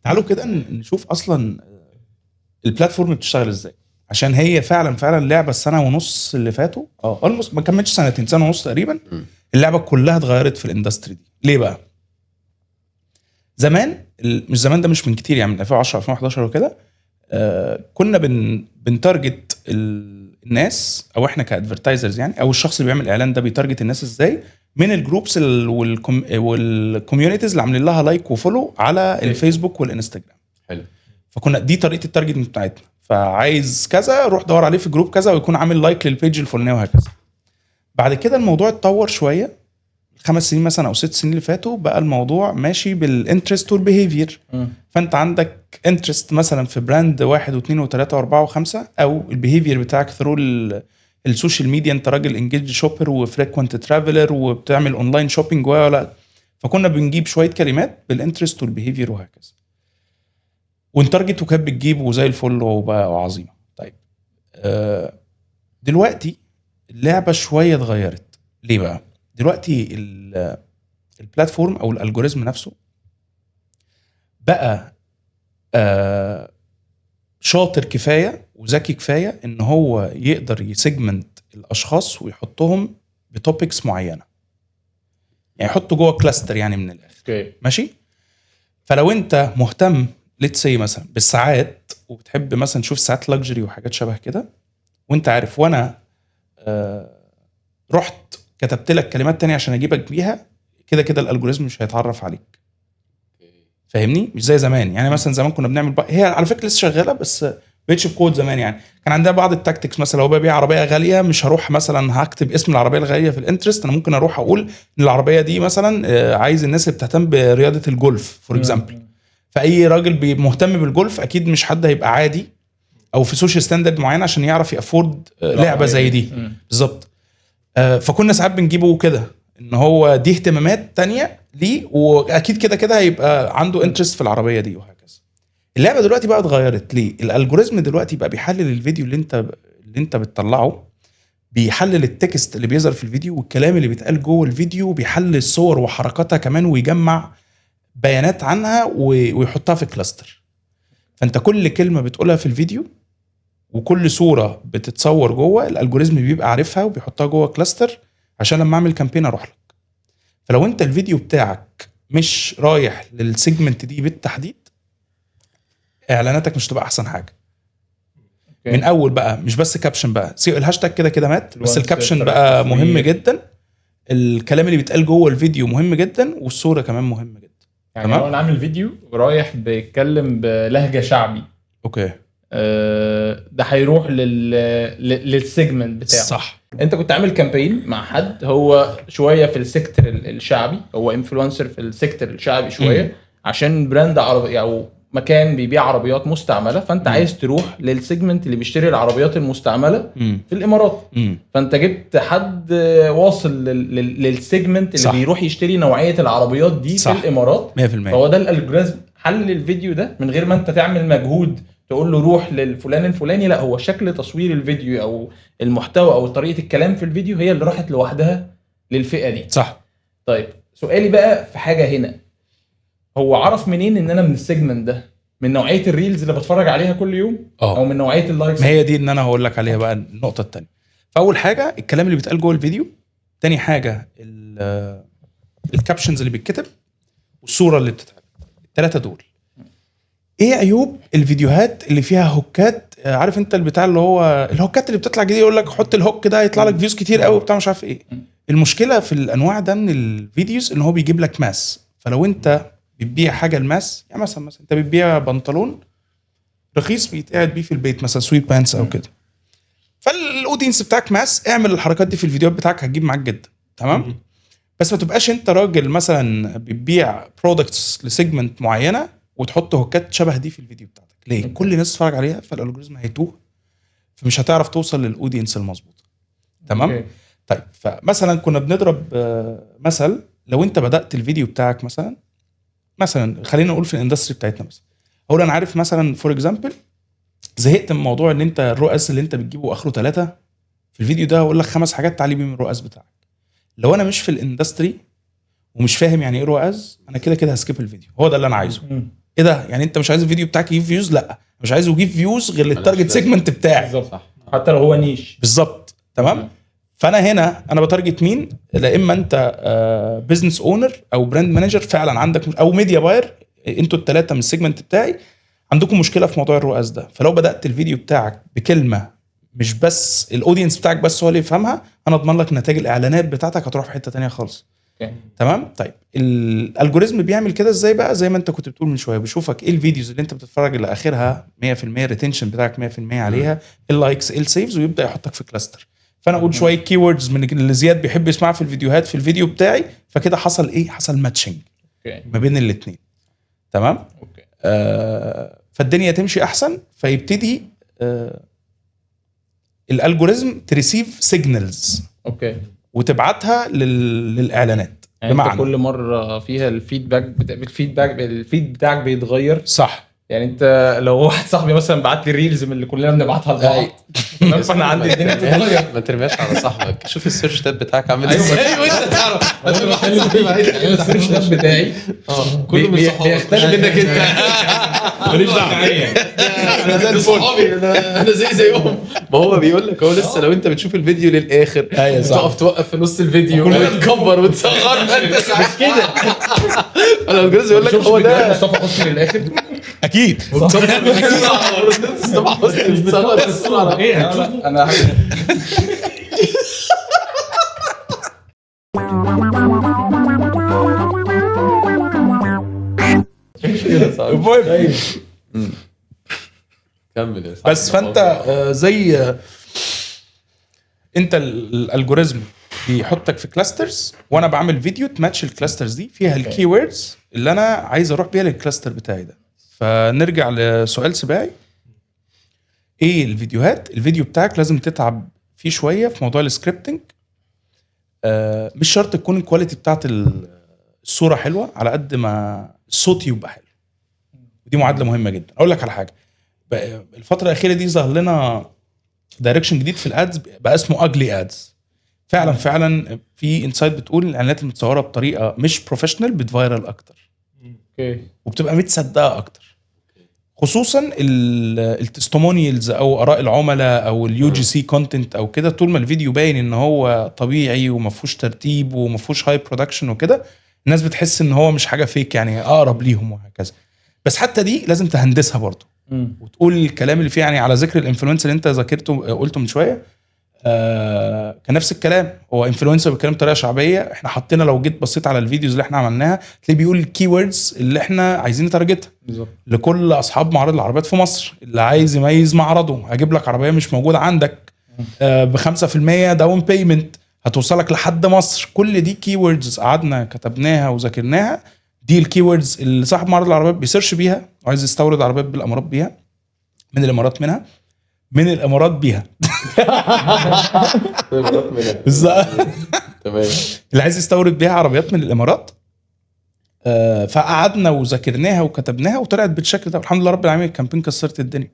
تعالوا كده نشوف اصلا البلاتفورم بتشتغل ازاي، عشان هي فعلا لعبه السنه ونص اللي فاتوا almost ما كملتش سنتين، سنه ونص تقريبا، اللعبه كلها اتغيرت في الاندستري دي. ليه بقى؟ زمان، مش زمان ده مش من كتير يعني، من 2010 2011 وكده، كنا بنتارجت الناس، او احنا كادفرتايزرز يعني، او الشخص اللي بيعمل اعلان ده بيتارجت الناس ازاي؟ من الجروبس والكوميونيتيز اللي عاملين لها لايك وفولو على الفيسبوك والانستجرام. حلو. فكنا دي طريقه التارجت بتاعتنا، فعايز كذا روح دور عليه في جروب كذا ويكون عامل لايك للبيج الفلانيه وهكذا. بعد كده الموضوع اتطور شويه، 5 سنين مثلا او 6 سنين اللي فاتوا، بقى الموضوع ماشي بالانترست والبيهيفير. فانت عندك انترست مثلا في براند 1 و2 و3 و4 و5، او البيهيفير بتاعك ثرو السوشيال ميديا، انت راجل انجيج شوبر وفريكوينت ترافلر وبتعمل اونلاين شوبينج ولا. فكنا بنجيب شويه كلمات بالانترست والبيهيفير وهكذا، وانتارجت وكانت بتجيب وزي الفل وبقى عظيمه. طيب دلوقتي اللعبه شويه اتغيرت. ليه بقى؟ دلوقتي البلاتفورم او الالجوريزم نفسه بقى شاطر كفايه وذكي كفايه ان هو يقدر يسيجمنت الاشخاص ويحطهم بتوبكس معينه، يعني يحطه جوه كلاستر يعني من الاخر. ماشي. فلو انت مهتم ليتس سي مثلا بالساعات، وبتحب مثلا تشوف ساعات لاكجري وحاجات شبه كده، وانت عارف وانا رحت كتبت لك كلمات تانية عشان اجيبك بيها، كده كده الالجوريزم مش هيتعرف عليك. فاهمني؟ مش زي زمان يعني. مثلا زمان كنا بنعمل هي على فكره لسه شغاله بس بيتش بكود. زمان يعني كان عندنا بعض التاكتكس، مثلا لو ببيع عربيه غاليه مش هروح مثلا هكتب اسم العربيه الغاليه في الانترست، انا ممكن اروح اقول ان العربيه دي مثلا عايز الناس اللي بتهتم برياضه الجولف فور اكزامبل. فاي راجل مهتم بالجولف اكيد مش حد هيبقى عادي او في سوشيال ستاندرد معين عشان يعرف يافورد لعبه زي دي بالظبط. فكنا ساعات بنجيبه كده ان هو دي اهتمامات تانية ليه، واكيد كده كده هيبقى عنده انترست في العربيه دي وهكذا. اللعبه دلوقتي بقى اتغيرت. ليه؟ الالجوريزم دلوقتي بقى بيحلل الفيديو اللي انت بتطلعه، بيحلل التكست اللي بيظهر في الفيديو والكلام اللي بيتقال جوه الفيديو، بيحلل الصور وحركاتها كمان ويجمع بيانات عنها ويحطها في كلاستر. فانت كل كلمه بتقولها في الفيديو وكل صوره بتتصور جوه، الالجوريزم بيبقى عارفها وبيحطها جوه كلاستر عشان لما اعمل كامبين اروح لك. فلو انت الفيديو بتاعك مش رايح للسيجمنت دي بالتحديد، اعلاناتك مش تبقى احسن حاجه. من اول بقى مش بس كابشن بقى، الهاشتاج كده كده مات، بس الكابشن بقى مهم جدا، الكلام اللي بيتقال جوه الفيديو مهم جدا، والصوره كمان مهمه جدا. يعني لو انا عامل فيديو رايح بيتكلم بلهجه شعبي، اوكي، ده هيروح للسيجمنت بتاعه. صح. انت كنت عامل كامبين مع حد هو شويه في السيكتور الشعبي، هو انفلونسر في السيكتور الشعبي شويه، عشان براند عربي او مكان بيبيع عربيات مستعمله، فانت عايز تروح للسيجمنت اللي بيشتري العربيات المستعمله في الامارات. فانت جبت حد واصل للسيجمنت اللي بيروح يشتري نوعيه العربيات دي في الامارات 100%. فهو ده الالجوريزم حل الفيديو ده من غير ما انت تعمل مجهود تقول له روح للفلان الفلاني. لا، هو شكل تصوير الفيديو او المحتوى او طريقه الكلام في الفيديو هي اللي راحت لوحدها للفئه دي. صح. طيب سؤالي بقى في حاجه هنا، هو عرف منين ان انا من السيجمنت ده؟ من نوعيه الريلز اللي بتفرج عليها كل يوم او من نوعيه اللايكس؟ ما هي دي ان انا هقول لك عليها بقى النقطه الثانيه. فاول حاجه الكلام اللي بيتقال جوه الفيديو، تاني حاجه الكابشنز اللي بيتكتب، والصوره اللي بتتعمل. الثلاثه دول. ايه عيوب الفيديوهات اللي فيها هوكات عارف انت البتاع اللي هو الهوكات اللي بتطلع جديد يقول لك حط الهوك ده هيطلع لك فيوز كتير قوي بتاع مش عارف ايه. المشكله في الانواع ده من الفيديوز ان هو بيجيب لك ماس. فلو انت بتبيع حاجه الماس، يعني مثلا انت بتبيع بنطلون رخيص بيتقعد بيه في البيت مثلا سويت بانس او كده، فالاودينس بتاعك ماس، اعمل الحركات دي في الفيديوهات بتاعك هتجيب معاك جدا تمام. بس ما تبقاش انت راجل مثلا بتبيع برودكتس لسيجمنت معينه وتحط هوكات شبه دي في الفيديو بتاعتك. ليه؟ كل الناس تتفرج عليها فالالجوريزم هيتوه، فمش هتعرف توصل للاودينس المظبوط تمام. طيب فمثلا كنا بنضرب مثل، لو انت بدات الفيديو بتاعك مثلا خلينا نقول في الاندستري بتاعتنا مثلا، اقول انا عارف مثلا فور اكزامبل زهقت من موضوع ان انت الرؤس اللي انت بتجيبه اخره 3 في الفيديو ده اقول لك 5 حاجات تعالي بيه من الرؤس بتاعك. لو انا مش في الاندستري ومش فاهم يعني ايه رؤس، انا كده كده هسكيب الفيديو. هو ده اللي انا عايزه. ايه ده يعني انت مش عايز الفيديو بتاعك يجيب فيوز؟ لا مش عايزه يجيب فيوز غير للتارجت سيجمنت بتاعي بالظبط، حتى لو هو نيش بالظبط تمام. فانا هنا انا بتارجت مين؟ لا اما انت بزنس اونر او براند مانجر فعلا عندك، او ميديا باير، انتوا الثلاثه من السيجمنت بتاعي عندكم مشكله في موضوع الرؤس ده. فلو بدات الفيديو بتاعك بكلمه مش بس الاودينس بتاعك بس هو اللي يفهمها، انا اضمن لك نتائج الاعلانات بتاعتك هتروح في حته تانية خالص. تمام. طيب الالجوريزم بيعمل كده ازاي بقى؟ زي ما انت كنت بتقول من شويه، بيشوفك ايه الفيديوز اللي انت بتتفرج لاخرها 100% ريتنشن بتاعك 100% عليها، اللايكس السيفز، ويبدا يحطك في كلاستر. فانا اقول شويه كي ووردز من اللي زياد بيحب يسمعها في الفيديوهات في الفيديو بتاعي، فكده حصل ايه؟ حصل ماتشنج ما بين الاثنين تمام. فالدنيا تمشي احسن، فيبتدي الالجوريزم تريسيف سيجنالز وتبعتها للاعلانات. يعني انت كل مره فيها الفيد بتاعك بيتغير صح. يعني انت لو واحد صاحبي مثلا بعت لي ريلز من اللي كلنا بنبعتها لبعض فانا عندي الدنيا بتتغير. ما ترميش على صاحبك، شوف السيرش تاب بتاعك عامل أيوة ازاي وانت تعرف. السيرش تاب بتاعي كله من صحابك بيختلف منك انت. ماليش دعوه. انا زي صحابي، انا زيهم. ما هو بيقول لك هو لسه لو انت بتشوف الفيديو للاخر تقف توقف في نص الفيديو وتكبر وتصغر، انت مش كده. انا الجزء يقول لك هو ده مصطفى حسني للاخر اكيد. مصطفى حسني بيتصغر الصوره ايه انا كمل يا بس فانت زي انت الالجوريزم بيحطك في كلاسترز، وانا بعمل فيديو تماتش الكلاسترز دي فيها الكي ووردز اللي انا عايز اروح بيها للكلاستر بتاعي ده. فنرجع لسؤال سباعي، ايه الفيديو بتاعك لازم تتعب فيه شويه في موضوع السكريبتنج. مش شرط تكون الكواليتي بتاعت الصوره حلوه على قد ما الصوت يبقى حلو، ودي معادله مهمه جدا. اقول لك على حاجه، الفتره الاخيره دي ظهر لنا دايركشن جديد في الادز بقى اسمه اجلي ادز. فعلا في انسايت بتقول الاعلانات المتصوره بطريقه مش بروفيشنال بتفايرل اكتر وبتبقى متصدقه اكتر، خصوصا التستمونيالز او اراء العملاء او اليو جي سي كونتنت او كده. طول ما الفيديو باين ان هو طبيعي وما فيهوش ترتيب وما فيهوش هاي برودكشن وكده، الناس بتحس ان هو مش حاجه فيك، يعني اقرب ليهم وهكذا. بس حتى دي لازم تهندسها برضو وتقول الكلام اللي فيه. يعني على ذكر الانفلونسر اللي انت ذكرته قلته من شويه، كان نفس الكلام، هو انفلونسر بيتكلم بطريقه شعبيه. احنا حطينا لو جيت بصيت على الفيديوز اللي احنا عملناها تلاقيه بيقول الكي ووردز اللي احنا عايزين نتارجتها لكل اصحاب معارض العربيات في مصر اللي عايز يميز معرضه. هجيب لك عربيه مش موجوده عندك ب5% داون بيمنت هتوصلك لحد مصر. كل دي كي ووردز قعدنا كتبناها وذاكرناها. دي الكي ووردز اللي صاحب معرض العربيات بيسيرش بيها وعايز يستورد عربيات بالامارات بيها، من الامارات بيها بالظبط تمام، اللي عايز يستورد بيها عربيات من الامارات. فقعدنا وذاكرناها وكتبناها وطلعت بالشكل ده، والحمد لله رب العالمين الكامبين كسرت الدنيا.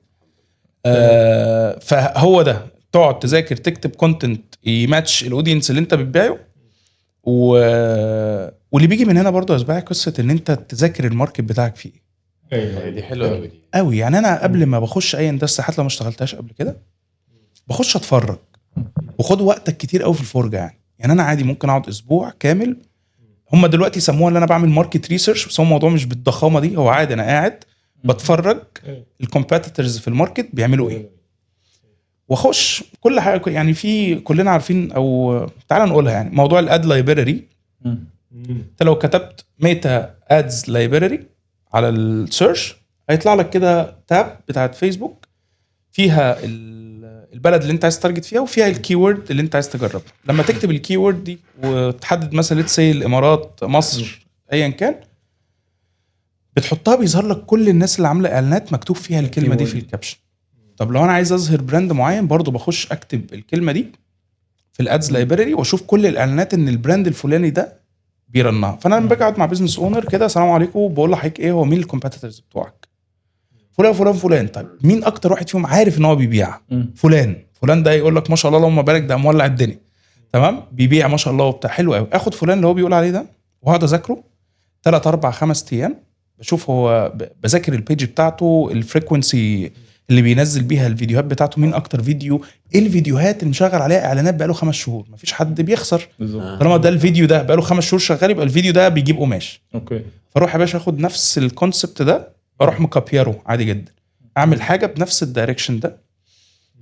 فهو ده، تقعد تذاكر تكتب كونتنت يماتش الاودينس اللي انت بتبيعه. واللي بيجي من هنا برضه يا سباعي قصه ان انت تذاكر الماركت بتاعك فيه ايوه دي حلوه قوي. يعني انا قبل ما بخش اي اندستري حتى لو ما اشتغلتهاش قبل كده بخش اتفرج وخد وقتك كتير قوي في الفرجه. يعني انا عادي ممكن اقعد اسبوع كامل. هم دلوقتي سموها اللي انا بعمل ماركت ريسيرش، بس هو الموضوع مش بالضخامه دي. هو عادي انا قاعد بتفرج الكومبيتيتورز في الماركت بيعملوا ايه واخش كل حاجه. يعني في كلنا عارفين او تعال نقولها، يعني موضوع الاد لايبراري. انت لو كتبت ميتا ادز لايبراري على السيرش هيطلع لك كده تاب بتاعت فيسبوك فيها البلد اللي انت عايز تارجت فيها وفيها الكيورد اللي انت عايز تجربه. لما تكتب الكيورد دي وتحدد مثلا ليتس سي الامارات، مصر، ايا كان، بتحطها بيظهر لك كل الناس اللي عامله اعلانات مكتوب فيها الكلمه دي في الكابشن. طب لو انا عايز اظهر براند معين برضو بخش اكتب الكلمه دي في الادز لايبراري واشوف كل الاعلانات ان البراند الفلاني ده بيرنها. فانا لما باجي اقعد مع بزنس اونر كده، السلام عليكم، بقول لحضرتك ايه هو مين الكومبيتيتورز بتوعك؟ فلان فلان فلان. طيب مين اكتر واحد فيهم عارف ان هو بيبيع؟ فلان ده يقول لك ما شاء الله اللهم بارك ده مولع الدنيا، تمام، بيبيع ما شاء الله وبتاع، حلو قوي. اخد فلان اللي هو بيقول عليه ده واقعد اذاكره 3 4 5 ايام، بشوف هو بذاكر البيج بتاعته، الفريكوينسي اللي بينزل بيها الفيديوهات بتاعته، مين اكتر فيديو، ايه الفيديوهات اللي مشغل عليها اعلانات بقاله 5 شهور. مفيش حد بيخسر طالما ده الفيديو ده بقاله 5 شهور شغال، يبقى الفيديو ده بيجيب قماش. اوكي. فاروح يا باشا اخد نفس الكونسبت ده، اروح مكابيره عادي جدا، اعمل حاجه بنفس الدايركشن ده.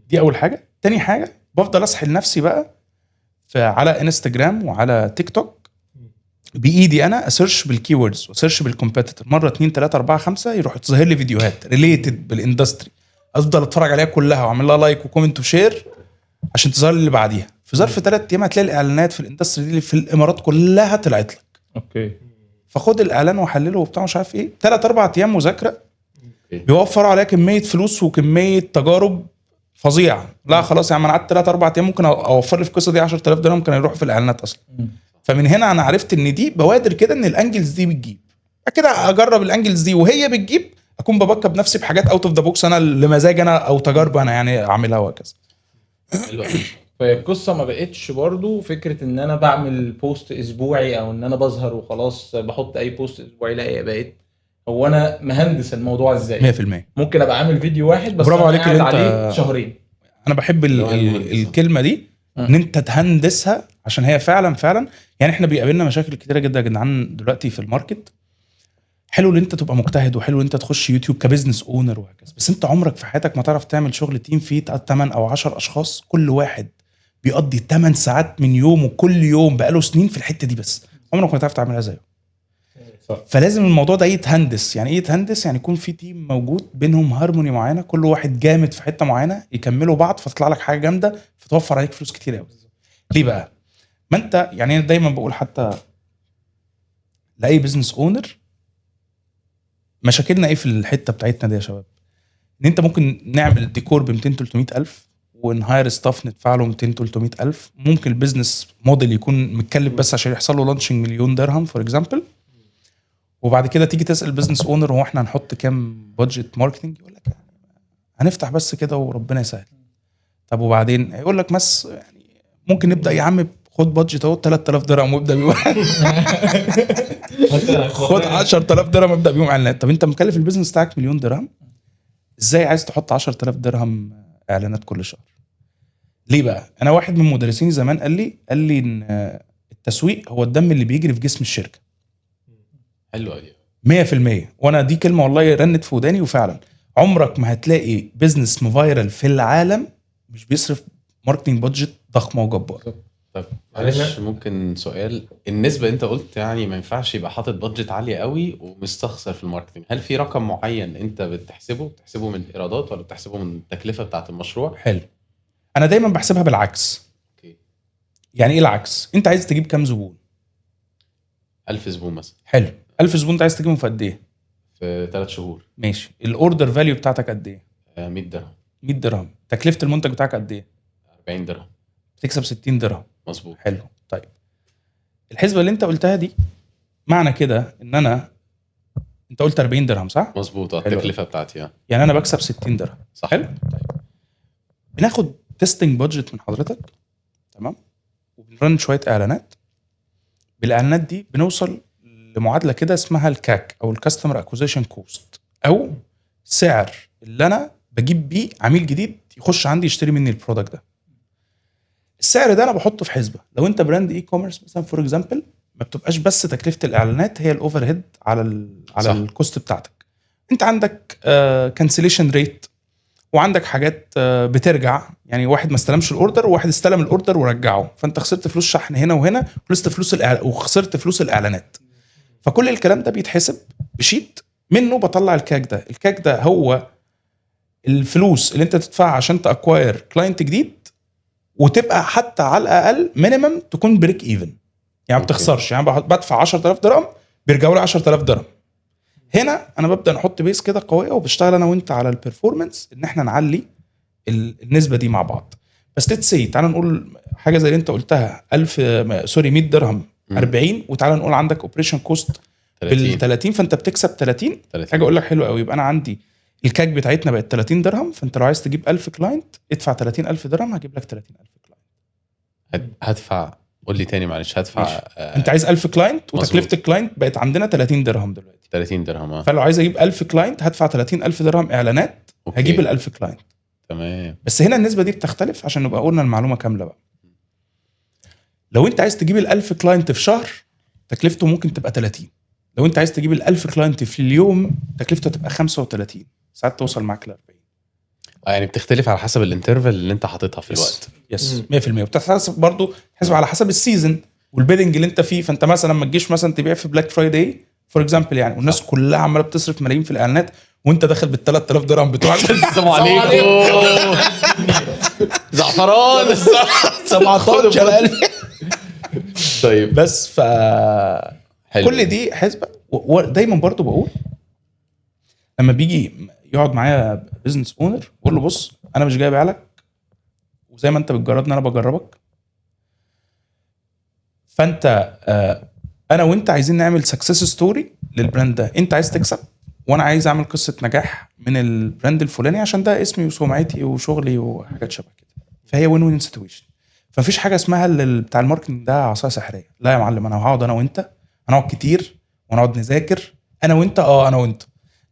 دي اول حاجه. تاني حاجه بفضل اسحل نفسي بقى على انستجرام وعلى تيك توك بايدي انا، اسيرش بالكيوردز واسيرش بالكومبيتيتور مره 2 3 4 5 يروح تظهر لي فيديوهات ريليتد بالاندستري، افضل اتفرج عليها كلها واعمل لها لايك وكومنت وشير عشان تظهر لي اللي بعديها. في ظرف 3 ايام هتلاقي الاعلانات في الاندستري دي اللي في الامارات كلها طلعت لك. اوكي. فخد الاعلان وحلله وبتاع مش عارف ايه، 3 4 ايام مذاكره بيوفروا عليها كميه فلوس وكميه تجارب فظيعه. لا خلاص يا عم انا قعدت 3 4 ايام ممكن اوفر لي في القصه دي 10000 درهم ممكن يروحوا في الاعلانات اصلا. فمن هنا انا عرفت ان دي بوادر كده ان الانجلز دي بتجيب كده، اجرب الانجلز دي وهي بتجيب، اكون ببكب نفسي بحاجات اوت اوف ذا بوكس انا لمزاج انا او تجارب انا يعني اعملها وهكذا. فالقصه ما بقتش برضو فكره ان انا بعمل بوست اسبوعي او ان انا بظهر وخلاص بحط اي بوست اسبوعي. لا، هي بقت هو انا مهندس الموضوع ازاي 100%. ممكن ابقى عامل فيديو واحد بس برافو عليك قاعد اللي انت عليه شهرين. انا بحب الكلمه دي ان انت تهندسها، عشان هي فعلا يعني احنا بيقابلنا مشاكل كتيره جدا يا جدعان دلوقتي في الماركت. حلو ان انت تبقى مجتهد وحلو ان انت تخش يوتيوب كبزنس اونر وهكذا، بس انت عمرك في حياتك ما تعرف تعمل شغل تيم فيه 8 او 10 اشخاص كل واحد بيقضي 8 ساعات من يومه كل يوم بقاله سنين في الحته دي، بس عمرك ما تعرف تعملها زيه. فلازم الموضوع ده يتهندس. يعني ايه يتهندس؟ يعني يكون في تيم موجود بينهم هارموني معينه، كل واحد جامد في حته معينه، يكملوا بعض فتطلع لك حاجه جامده فتوفر عليك فلوس كتير قوي. ليه بقى؟ ما انت يعني انا دايما بقول حتى لاي بزنس اونر مشاكلنا ايه في الحته بتاعتنا دي يا شباب، ان انت ممكن نعمل ديكور ب 200 300 الف ونهاير ستاف ندفع له 200 300 الف، ممكن البيزنس موديل يكون متكلف بس عشان يحصل له لانشنج 1,000,000 درهم فور اكزامبل، وبعد كده تيجي تسال البيزنس اونر هو احنا هنحط كام بادجت ماركتنج، يقول لك هنفتح بس كده وربنا يسهل. طب وبعدين يقول لك بس يعني ممكن نبدا يا عم خد بادجت اهو 3000 درهم وابدا بيهم خد 10000 درهم ابدا بيهم اعلانات. طب انت مكلف البيزنس بتاعك 1,000,000 درهم، ازاي عايز تحط 10000 درهم اعلانات كل شهر؟ ليه بقى؟ انا واحد من مدرسيني زمان قال لي ان التسويق هو الدم اللي بيجري في جسم الشركه. حلو قوي 100%. وانا دي كلمه والله رنت في وداني، وفعلا عمرك ما هتلاقي بيزنس مفايرل في العالم مش بيصرف ماركتنج بادجت ضخمه وجباره. طب معلش ممكن سؤال؟ النسبه انت قلت يعني ما ينفعش يبقى حاطط بادجت عاليه قوي ومستخسر في الماركتنج، هل في رقم معين انت بتحسبه من الايرادات ولا بتحسبه من التكلفه بتاعه المشروع؟ حلو. انا دايما بحسبها بالعكس. اوكي. يعني ايه العكس؟ انت عايز تجيب كام زبون؟ 1000 زبون مثلا. حلو. 1000 زبون انت عايز تجيبهم في قد ايه؟ في 3 شهور. ماشي. الاوردر فاليو بتاعتك قد ايه؟ 100 درهم. 100 درهم. تكلفه المنتج بتاعك قد ايه؟ 40 درهم. بتكسب 60 درهم. مظبوط. حلو. طيب الحسبه اللي انت قلتها دي معنى كده ان انت قلت 40 درهم صح؟ مظبوط. التكلفه بتاعتي يعني انا بكسب 60 درهم صح. حلو. طيب بناخد تيستنج بادجت من حضرتك، تمام، وبنرن شويه اعلانات. بالاعلانات دي بنوصل لمعادله كده اسمها الكاك او الكاستمر اكوزيشن كوست، او سعر اللي انا بجيب بيه عميل جديد يخش عندي يشتري مني البرودكت ده. السعر ده انا بحطه في حسبه. لو انت براند اي كوميرس مثلا فور اكزامبل، ما بتبقاش بس تكلفه الاعلانات هي الاوفر هيد على الكوست بتاعتك. انت عندك كانسليشن ريت، وعندك حاجات بترجع، يعني واحد ما استلمش الاوردر وواحد استلم الاوردر ورجعه، فانت خسرت فلوس شحن هنا وهنا، وخسرت فلوس الاعلانات. فكل الكلام ده بيتحسب بشيت، منه بطلع الكاك ده. الكاك ده هو الفلوس اللي انت تدفعها عشان تاكواير كلاينت جديد، وتبقى حتى على الاقل مينيمم تكون بريك ايفن، يعني ما بتخسرش. يعني بدفع 10000 درهم بيرجعوا لي 10000 درهم. هنا انا ببدا نحط بيس كده قويه، وبشتغل انا وانت على البرفورمانس ان احنا نعلي النسبه دي مع بعض. بس تتسي تعال نقول حاجه زي اللي انت قلتها 100 درهم 40، وتعال نقول عندك اوبريشن كوست بال 30، فانت بتكسب 30. حاجه اقول لك حلو قوي، يبقى انا عندي الكاك بتاعتنا بقت 30 درهم، فانت لو عايز تجيب 1000 كلاينت ادفع 30000 درهم، هجيب لك 30000 كلاينت. هدفع، قول لي تاني معلش. هدفع انت عايز 1000 كلاينت، وتكلفه الكلاينت بقت عندنا 30 درهم دلوقتي. 30 درهم فلو عايز اجيب 1000 كلاينت هدفع 30000 درهم اعلانات. أوكي. هجيب ال 1000 كلاينت. تمام. بس هنا النسبه دي بتختلف عشان نبقى قلنا المعلومه كامله بقى. لو انت عايز تجيب ال 1000 كلاينت في شهر تكلفته ممكن تبقى 30، لو انت عايز تجيب ال 1000 كلاينت في اليوم تكلفته تبقى 35، ساعات توصل معاك ل 40. يعني بتختلف على حسب الانترفال اللي انت حاططها في الوقت. يس 100%. وبتحسب برضو تحسب على حسب السيزون والبيدنج اللي انت فيه. فانت مثلا ما تجيش مثلا تبيع في بلاك فرايداي فور اكزامبل يعني، والناس كلها عماله بتصرف ملايين في الاعلانات، وانت داخل بال 3000 درهم بتوعك. السلام عليكم. زعفران 17000. طيب بس حلو. كل دي حسبه. ودايما برضو بقول لما بيجي يقعد معايا بزنس اونر بقول له بص انا مش جاي ابيع لك، وزي ما انت بتجربني انا بجربك، فانت انا وانت عايزين نعمل سكسس ستوري للبراند ده. انت عايز تكسب وانا عايز اعمل قصه نجاح من البراند الفلاني عشان ده اسمي وسمعتي وشغلي وحاجات شبه كده. فهي وين وين سيتويشن. فمفيش حاجه اسمها بتاع الماركتنج ده عصايه سحريه. لا يا معلم، انا هقعد انا وانت هنقعد كتير ونقعد نذاكر انا وانت. انا وانت.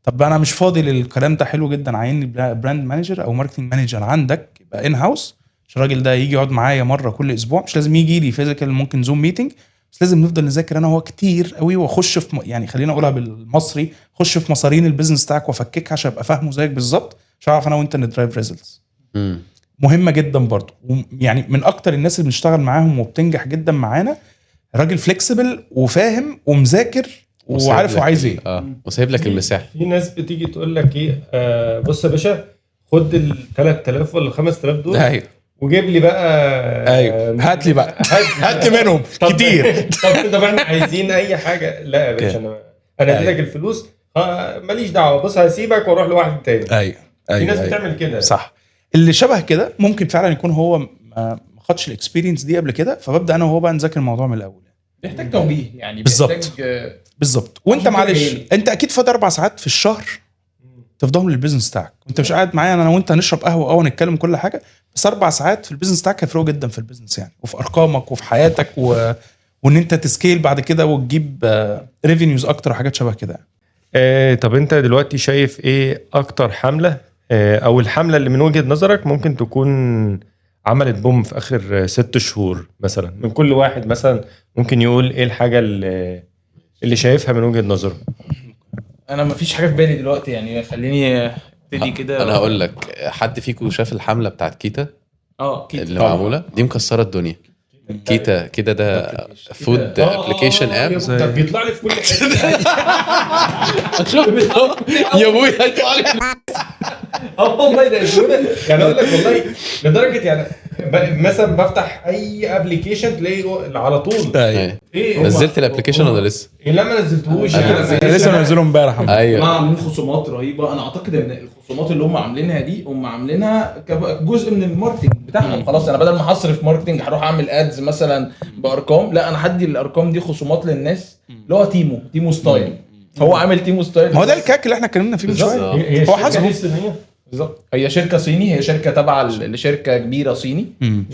طب انا مش فاضي للكلام ده. حلو جدا، عيني براند مانجر او ماركتنج مانجر عندك يبقى ان هاوس، عشان الراجل ده يجي يقعد معايا مره كل اسبوع. مش لازم يجي لي فيزيكال، ممكن زوم ميتنج، بس لازم نفضل نذاكر انا وهو كتير قوي، واخش في يعني خلينا اقولها بالمصري، خش في مصارين البيزنس بتاعك وافككها عشان ابقى فاهمه زيك بالظبط، عشان اعرف انا وانت ندرايف ريزلتس. مهمه جدا برضو. يعني من اكتر الناس اللي بنشتغل معاهم وبتنجح جدا معانا راجل فليكسبل وفاهم ومذاكر وعارف هو عايز ايه. وسايب لك المساحه. في ناس بتيجي تقول لك ايه، بص يا باشا خد ال 3000 ولا 5000 دول ايوه وجيب لي بقى. ايوه هات لي بقى هات لي منهم كتير. طب احنا عايزين اي حاجه. لا يا باشا انا اديتك الفلوس ماليش دعوه. بص هسيبك واروح لواحد تاني. ايوه في ناس بتعمل كده. صح. اللي شبه كده ممكن فعلا يكون هو ما خدش الاكسبيرينس دي قبل كده، فببدا انا وهو بقى نذاكر الموضوع من الاول. بيحتاج توجيه يعني. بالظبط. وانت معلش انت اكيد فاضي 4 ساعات في الشهر تفضلهم للبيزنس بتاعك، وانت مش قاعد معايا انا وانت هنشرب قهوه ونتكلم كل حاجه، بس 4 ساعات في البيزنس بتاعك هيفرقوا جدا في البيزنس يعني، وفي ارقامك وفي حياتك وان انت تسكيل بعد كده وتجيب ريفينيوز اكتر وحاجات شبه كده. طب انت دلوقتي شايف ايه اكتر حمله او الحمله اللي من وجهة نظرك ممكن تكون عملت بوم في اخر 6 شهور مثلا؟ من كل واحد مثلا ممكن يقول ايه الحاجه اللي شايفها من وجهة نظره. انا مفيش حاجه في بالي دلوقتي يعني، خليني ابتدي كده. انا هقول لك، حد فيكم شاف الحمله بتاعت كيتا كيتا اللي معموله دي؟ مكسره الدنيا. كيتا كده ده فود ابلكيشن اب. ده بيطلع لي في كل حته. يا ابويا والله ده يعني اقول لك والله لدرجه يعني مثلا بفتح اي ابلكيشن تلاقيه على طول. ايه نزلت الابلكيشن ولا لسه؟ لا ما نزلتهوش. انا لسه منزله امبارح. ايوه عاملين خصومات رهيبه. انا اعتقد ان الخصومات اللي هم عاملينها دي هم عاملينها كجزء من الماركتنج بتاعهم. خلاص انا بدل ما هصرف ماركتنج هروح اعمل ادز مثلا بارقام، لا انا هدي الارقام دي خصومات للناس اللي هو تيمو ستايل. هو عامل تيمو ستايل. ما هو ده الكاك اللي احنا اتكلمنا فيه من شويه. هو حاسبه بالظبط. هي شركه صيني، هي شركه تبع لشركه كبيره صيني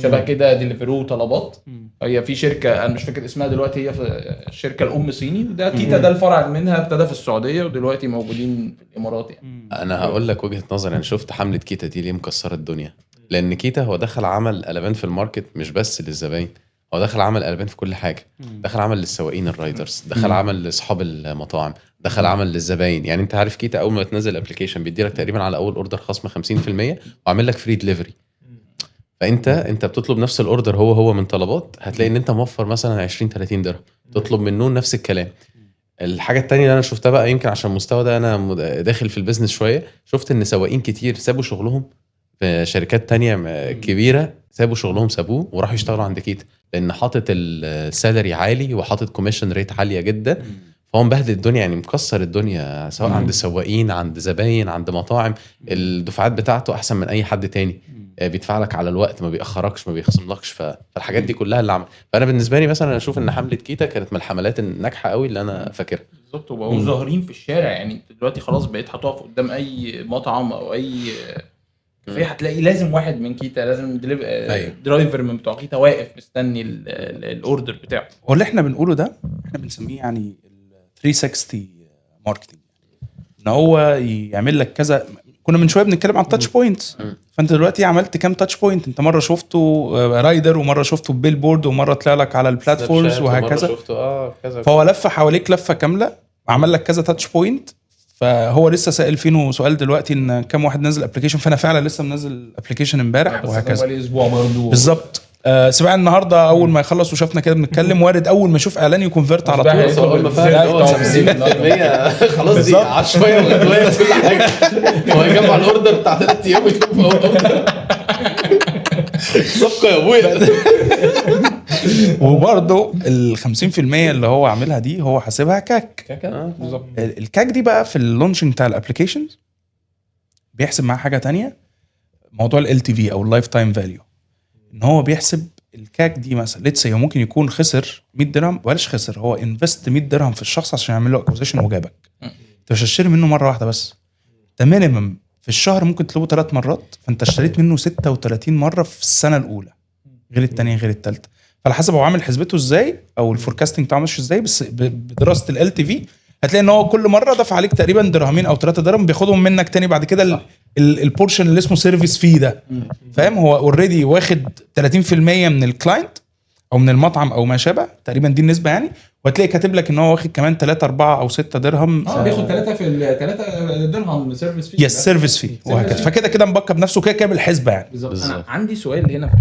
شبه كده ديليفرو طلبات. هي في شركه انا مش فاكر اسمها دلوقتي، هي في الشركه الام صيني، وده كيتا ده الفرع منها ابتدى في السعوديه ودلوقتي موجودين في الامارات يعني. انا هقول لك وجهه نظري. انا شفت حمله كيتا دي ليه مكسره الدنيا. لان كيتا هو دخل عمل قلبان في الماركت، مش بس للزباين، هو دخل عمل قلبان في كل حاجه. دخل عمل للسواقين الرايدرز، دخل عمل لاصحاب المطاعم، دخل عمل للزباين. يعني انت عارف كيتا اول ما تنزل ابلكيشن بيدي لك تقريبا على اول اوردر خصم 50% وعامل لك فري دليفري. فانت بتطلب نفس الاوردر هو من طلبات، هتلاقي ان انت موفر مثلا 20-30 درهم. تطلب من نون نفس الكلام. الحاجه التانية اللي انا شفتها بقى، يمكن عشان المستوى ده انا داخل في البيزنس شويه، شفت ان سواقين كتير سابوا شغلهم في شركات تانية كبيره، سابوه وراحوا يشتغلوا عند كيتا، لان حاطط السالري عالي وحاطط كوميشن ريت عاليه جدا. فهو مبهدل الدنيا، يعني مكسر الدنيا، سواء عند السواقين، عند زباين، عند مطاعم. الدفعات بتاعته احسن من اي حد تاني. بيدفع لك على الوقت، ما بيأخركش، ما بيخصملكش. فالحاجات دي كلها اللي عمل. فانا بالنسبه لي مثلا انا اشوف ان حمله كيتا كانت من الحملات الناجحه قوي اللي انا فاكرها. بالظبط. وبقوا ظاهرين في الشارع. يعني انت دلوقتي خلاص بقيت هتقف قدام اي مطعم او اي كافيه هتلاقي لازم واحد من كيتا، لازم درايفر من بتوع كيتا واقف مستني الاوردر بتاعه. واللي احنا بنقوله ده احنا بنسميه يعني ال 360 ماركتنج، ان هو يعمل لك كذا. كنا من شويه بنتكلم عن تاتش بوينتس، فانت دلوقتي عملت كام تاتش بوينت؟ انت مره شفته رايدر، ومره شفته بيل بورد، ومره طلع لك على البلاتفورمز وهكذا. شفته كذا. فهو لف حواليك لفه كامله، عمل لك كذا تاتش بوينت. فهو لسه سائل فينه سؤال دلوقتي ان كام واحد نزل ابلكيشن، فانا فعلا لسه منزل ابلكيشن امبارح وهكذا. بس اسبوع برضه بالظبط. سباع النهارده اول ما يخلص وشافنا كده بنتكلم، وارد اول ما يشوف اعلان يكونفرت على طول. اول ما فاهم هو 50% خلاص دي عشوائيه وغدويه كل حاجه. هو يجمع الاوردر بتاع 3 ايام ويكتب هو صفقه يا ابويا. وبرضه ال 50% اللي هو عاملها دي هو حاسبها كاك. بالظبط. الكاك دي بقى في اللونشنج بتاع الابلكيشنز بيحسب معاه حاجه تانية، موضوع ال LTV او اللايف تايم فاليو. ان هو بيحسب الكاك دي مثلا ليتس هو ممكن يكون خسر 100 درهم، بلاش خسر، هو انفست 100 درهم في الشخص عشان يعمل له اكوزيشن وجابك. انت مش هتشتري منه مره واحده بس، ده مينيمم في الشهر ممكن تطلبه 3 مرات، فانت اشتريت منه 36 مره في السنه الاولى، غير الثانيه غير الثالثه. فعلى حسب هو عامل حسبته ازاي او الفوركاستنج بتاعه ماشي ازاي. بس بدراسه ال LTV هتلاقي ان هو كل مره دفع عليك تقريبا درهمين او 3 درهم، بياخدهم منك تاني بعد كده البورشن اللي اسمه سيرفيس فيه ده. فاهم؟ هو اوريدي واخد 30% من الكلاينت او من المطعم او ما شابه، تقريبا دي النسبه يعني. وهتلاقي كاتب لك ان هو واخد كمان 3 4 او 6 درهم. بياخد 3 درهم سيرفيس فيه. يس سيرفيس فيه وهكذا. فكده كده مبكر بنفسه كده بالحسبه يعني. بالظبط. انا عندي سؤال هنا.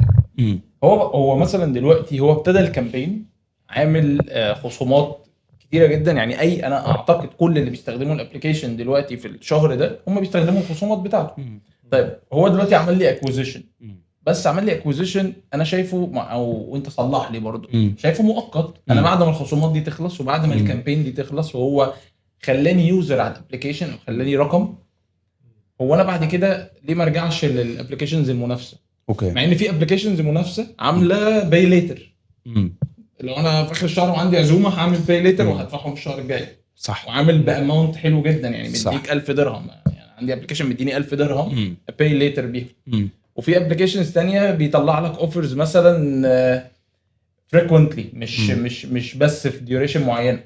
هو مثلا دلوقتي هو ابتدى الكامبين عامل خصومات كتيره جدا. يعني انا اعتقد كل اللي بيستخدموا الابلكيشن دلوقتي في الشهر ده هم بيستخدموا الخصومات بتاعته. طيب هو دلوقتي عمل لي اكوزيشن، بس عمل لي اكوزيشن انا شايفه او انت صلح لي برضو، شايفه مؤقت. انا بعد ما الخصومات دي تخلص وبعد ما الكامبين دي تخلص وهو خلاني يوزر على الابلكيشن وخلاني رقم، هو انا بعد كده ليه ما ارجعش للابلكيشنز المنافسه؟ اوكي. مع ان في ابلكيشنز منافسه عامله باي ليتر. لو انا في اخر الشهر وعندي عزومه هعمل باي ليتر وهدفعهم الشهر الجاي. صح. وعامل باماونت حلو جدا، يعني مديك 1000 درهم. يعني عندي ابلكيشن مديني 1000 درهم باي ليتر بيها. وفي ابلكيشنز تانية بيطلع لك اوفرز مثلا فريكوينتلي، مش بس في ديوريشن معين.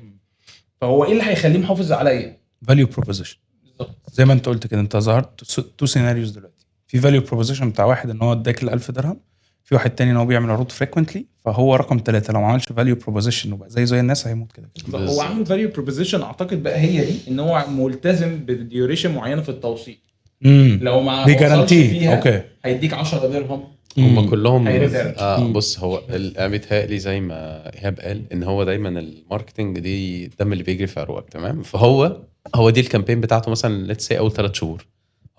فهو ايه اللي هيخليه محافظ عليا؟ فاليو بروبوزيشن. زي ما انت قلت كده، انت ظهرت 2 سيناريوز دلوقتي. في فاليو بروبوزيشن بتاع واحد ان هو اداك ال 1000 درهم، في واحد تاني ان هو بيعمل عروض فريكوينتلي، فهو رقم 3. لو ما عملش فاليو بروبوزيشن وبقى زي الناس هيموت كده. هو عامل فاليو بروبوزيشن اعتقد بقى هي دي ان هو ملتزم بديوريشن معينه في التوصيل. لو ما وصلش فيها اوكي هيديك 10 درهم. هم كلهم بص، هو بيتهيألي زي ما ايهاب قال ان هو دايما الماركتنج دي الدم اللي بيجري في عروقك. تمام. فهو دي الكامبين بتاعته مثلا ليتس سي اول 3 شهور.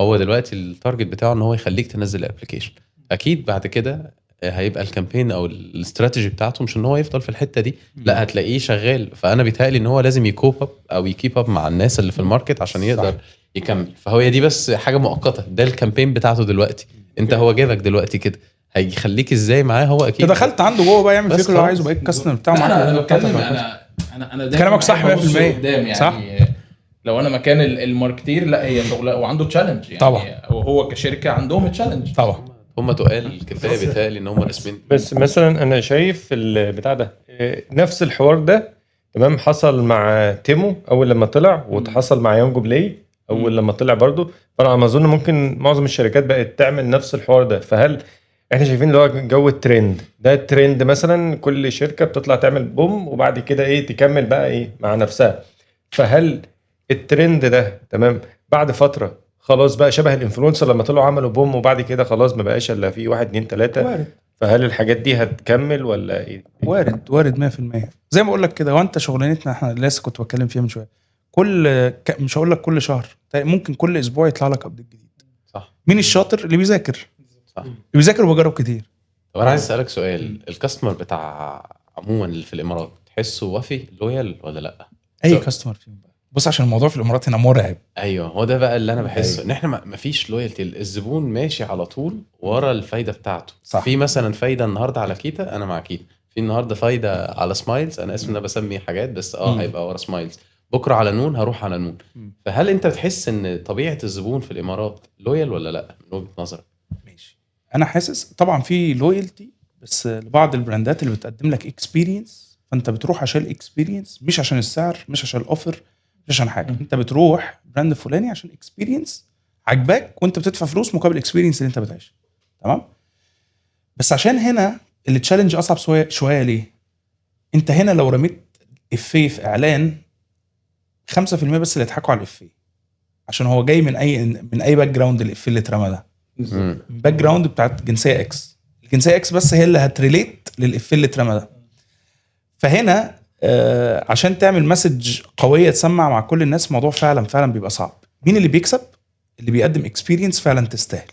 هو دلوقتي التارجت بتاعه ان هو يخليك تنزل الابلكيشن. اكيد بعد كده هيبقى الكامبين او الاستراتيجي بتاعته مش ان هو يفضل في الحته دي، لا هتلاقيه شغال. فانا بيتهيألي ان هو لازم يكوب اب او يكيب اب مع الناس اللي في الماركت عشان يقدر يكمل. فهو دي بس حاجه مؤقته، ده الكامبين بتاعته دلوقتي. انت هو جابك دلوقتي كده، هيخليك ازاي معاه؟ هو اكيد دخلت عنده جوه بقى يعمل فيه كل اللي عايزه، بقيت الكاستمر بتاعه معاك. انا بتكلم انا كلامك صح 100% يعني صح. لو انا مكان الماركتير، لا هي شغله وعنده تشالنج يعني. طبعا وهو كشركه عندهم تشالنج طبعا. هم تقال الكفايه بيتهيألي ان هم اسمين. بس مثلا انا شايف البتاع ده نفس الحوار ده تمام حصل مع تيمو اول لما طلع، وتحصل مع يانجو بلاي اول لما طلع برضو. فانا على ما اظن ممكن معظم الشركات بقت تعمل نفس الحوار ده. فهل احنا شايفين اللي هو جو الترند ده؟ الترند مثلا كل شركه بتطلع تعمل بوم وبعد كده ايه تكمل بقى ايه مع نفسها. فهل الترند ده تمام بعد فتره خلاص بقى شبه الانفلونسر لما طلعوا عملوا بوم وبعد كده خلاص ما بقاش الا في 1 2 3؟ وارد فهل الحاجات دي هتكمل ولا ايه؟ وارد 100%. زي ما اقول لك كده، وانت شغلانتنا احنا لسه كنت بتكلم فيها من شويه، مش هقول لك كل شهر، ممكن كل اسبوع يطلع لك ابديت جديد. صح. مين الشاطر؟ اللي بيذاكر. صح. اللي بيذاكر وبيجرب كتير. طب انا عايز اسالك سؤال، الكاستمر بتاع عموما اللي في الامارات تحسه وفي لويال ولا لا؟ اي كاستمر فيهم بقى، بص عشان الموضوع في الامارات هنا مرعب. ايوه هو ده بقى اللي انا بحسه، ان احنا ما فيش لويالتي، الزبون ماشي على طول ورا الفايده بتاعته. صح. في مثلا فايده النهارده على كيتا انا مع كيتا، في النهارده فايده على سمايلز، انا اسف ان انا بسمي حاجات بس هيبقى ورا سمايلز، بكره على نون هروح على نون. فهل انت بتحس ان طبيعه الزبون في الامارات لويال ولا لا من وجهه نظرك؟ ماشي، انا حاسس طبعا في لويالتي، بس لبعض البراندات اللي بتقدم لك اكسبيرينس، فانت بتروح عشان الاكسبيرينس، مش عشان السعر، مش عشان الاوفر، مش عشان حاجه. انت بتروح براند فلاني عشان اكسبيرينس عجباك، وانت بتدفع فلوس مقابل الاكسبيرينس اللي انت بتعيشها. تمام. بس عشان هنا اللي تشالنج اصعب شويه ليه؟ انت هنا لو رميت افيه في اعلان 5% بس اللي يضحكوا على الافيه، عشان هو جاي من اي باك جراوند. الافيه اللي اترمى ده باك جراوند بتاعت جنسيه اكس، الجنسيه اكس بس هي اللي هتريليت للافيه اللي اترمى ده. فهنا عشان تعمل مسج قويه تسمع مع كل الناس، الموضوع فعلا بيبقى صعب. مين اللي بيكسب؟ اللي بيقدم اكسبيرينس فعلا تستاهل.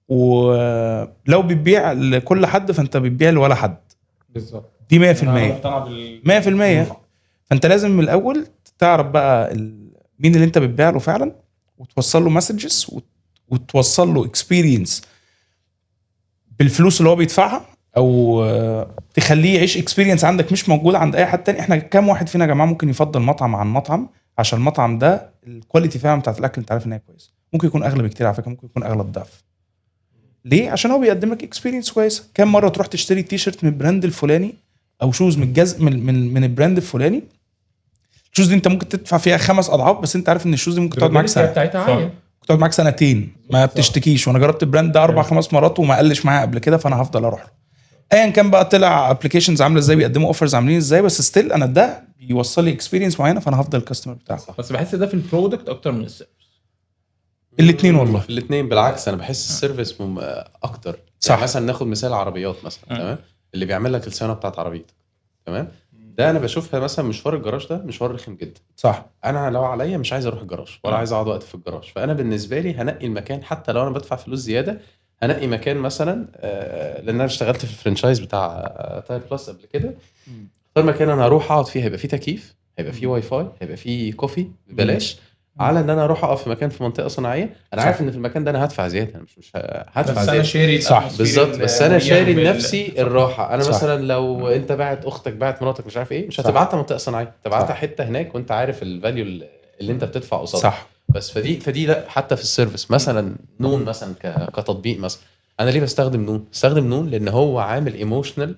ولو بتبيع لكل حد فانت بتبيع لولا حد. بالظبط دي 100%. فانت لازم من الاول تعرف بقى مين اللي انت بتبيع له فعلا، وتوصل له مسجز، وتوصل له اكسبيرينس بالفلوس اللي هو بيدفعها، او تخليه يعيش اكسبيرينس عندك مش موجوده عند اي حد تاني. احنا كام واحد فينا يا جماعه ممكن يفضل مطعم عن مطعم عشان المطعم ده الكواليتي فعلا بتاعت الاكل انت عارف ان هي كويسه، ممكن يكون اغلى بكتير على فكره، ممكن يكون اغلى بضعف. ليه؟ عشان هو بيقدم لك اكسبيرينس كويسه. كام مره تروح تشتري تي شيرت من البراند الفلاني، او شوز من البراند الفلاني، الشوز دي انت ممكن تدفع فيها 5 أضعاف، بس انت عارف ان الشوز دي ممكن تقعد معاك سنه بتاعتها عاليه، ممكن تقعد معاك سنتين ما بتشتكيش. وانا جربت البراند ده 4-5 مرات وما قلش معايا قبل كده، فانا هفضل اروح له ايا كان بقى طلع ابلكيشنز عامله ازاي، بيقدموا اوفرز عاملين ازاي، بس ستيل انا ده بيوصل لي اكسبيرينس معينه، فانا هفضل الكاستمر بتاعه. بس بحس ده في البرودكت اكتر من السيرفيس. الاثنين والله، الاثنين بالعكس. انا بحس السيرفيس اكتر. صح. يعني مثلا ناخد مثال عربيات مثلا، تمام، اللي بيعمل لك الصيانه بتاعت عربيتك، تمام، ده انا بشوفها مثلا مشوار الجراج ده مشوار رخم جدا. صح. انا لو عليا مش عايز اروح الجراج ولا عايز اقعد وقت في الجراج، فانا بالنسبه لي هنقي المكان حتى لو انا بدفع فلوس زياده، هنقي مكان مثلا لان انا اشتغلت في الفرنشايز بتاع تاير بلس قبل كده. اختار مكان انا هروح اقعد فيه هيبقى فيه تكييف، هيبقى فيه واي فاي، هيبقى فيه كوفي ببلاش، على ان انا اروح اقف في مكان في منطقه صناعيه انا عارف ان في المكان ده انا هدفع زياده، انا مش هدفع بس زياده. انا شاري صح بالظبط. بس انا شاري لنفسي صح. الراحه. انا صح. مثلا لو انت باعت اختك باعت مراتك مش عارف ايه، مش هتبعتها منطقه صناعيه، تبعتها حته هناك وانت عارف الفاليو اللي انت بتدفع قصادها. صح. بس فدي لا، حتى في السيرفيس مثلا نون مثلا كتطبيق مثلا، انا ليه بستخدم نون؟ بستخدم نون لان هو عامل ايموشنال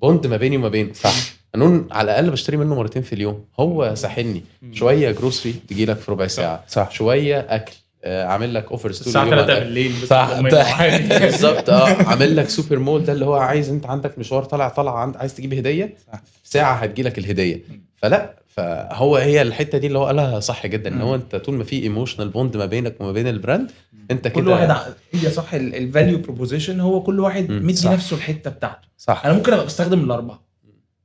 بوند ما بيني وما بينه. صح. نون على الاقل بشتري منه مرتين في اليوم، هو ساحلني شويه جروسري تجي لك في ربع ساعه. صح. شويه اكل، عامل لك اوفر الساعه ستوري 3 بالليل. صح. بالظبط. عامل لك سوبر مول، ده اللي هو عايز انت عندك مشوار طالع عايز تجيب هديه، ساعه هتجي لك الهديه. فهي الحته دي اللي هو قالها صح جدا، ان هو انت طول ما في ايموشنال بوند ما بينك وما بين البراند، انت كل كده واحد هي صح. الفاليو بروبوزيشن هو كل واحد مدي صح. نفسه الحته بتاعته. صح. انا ممكن ابقى بستخدم الاربعه،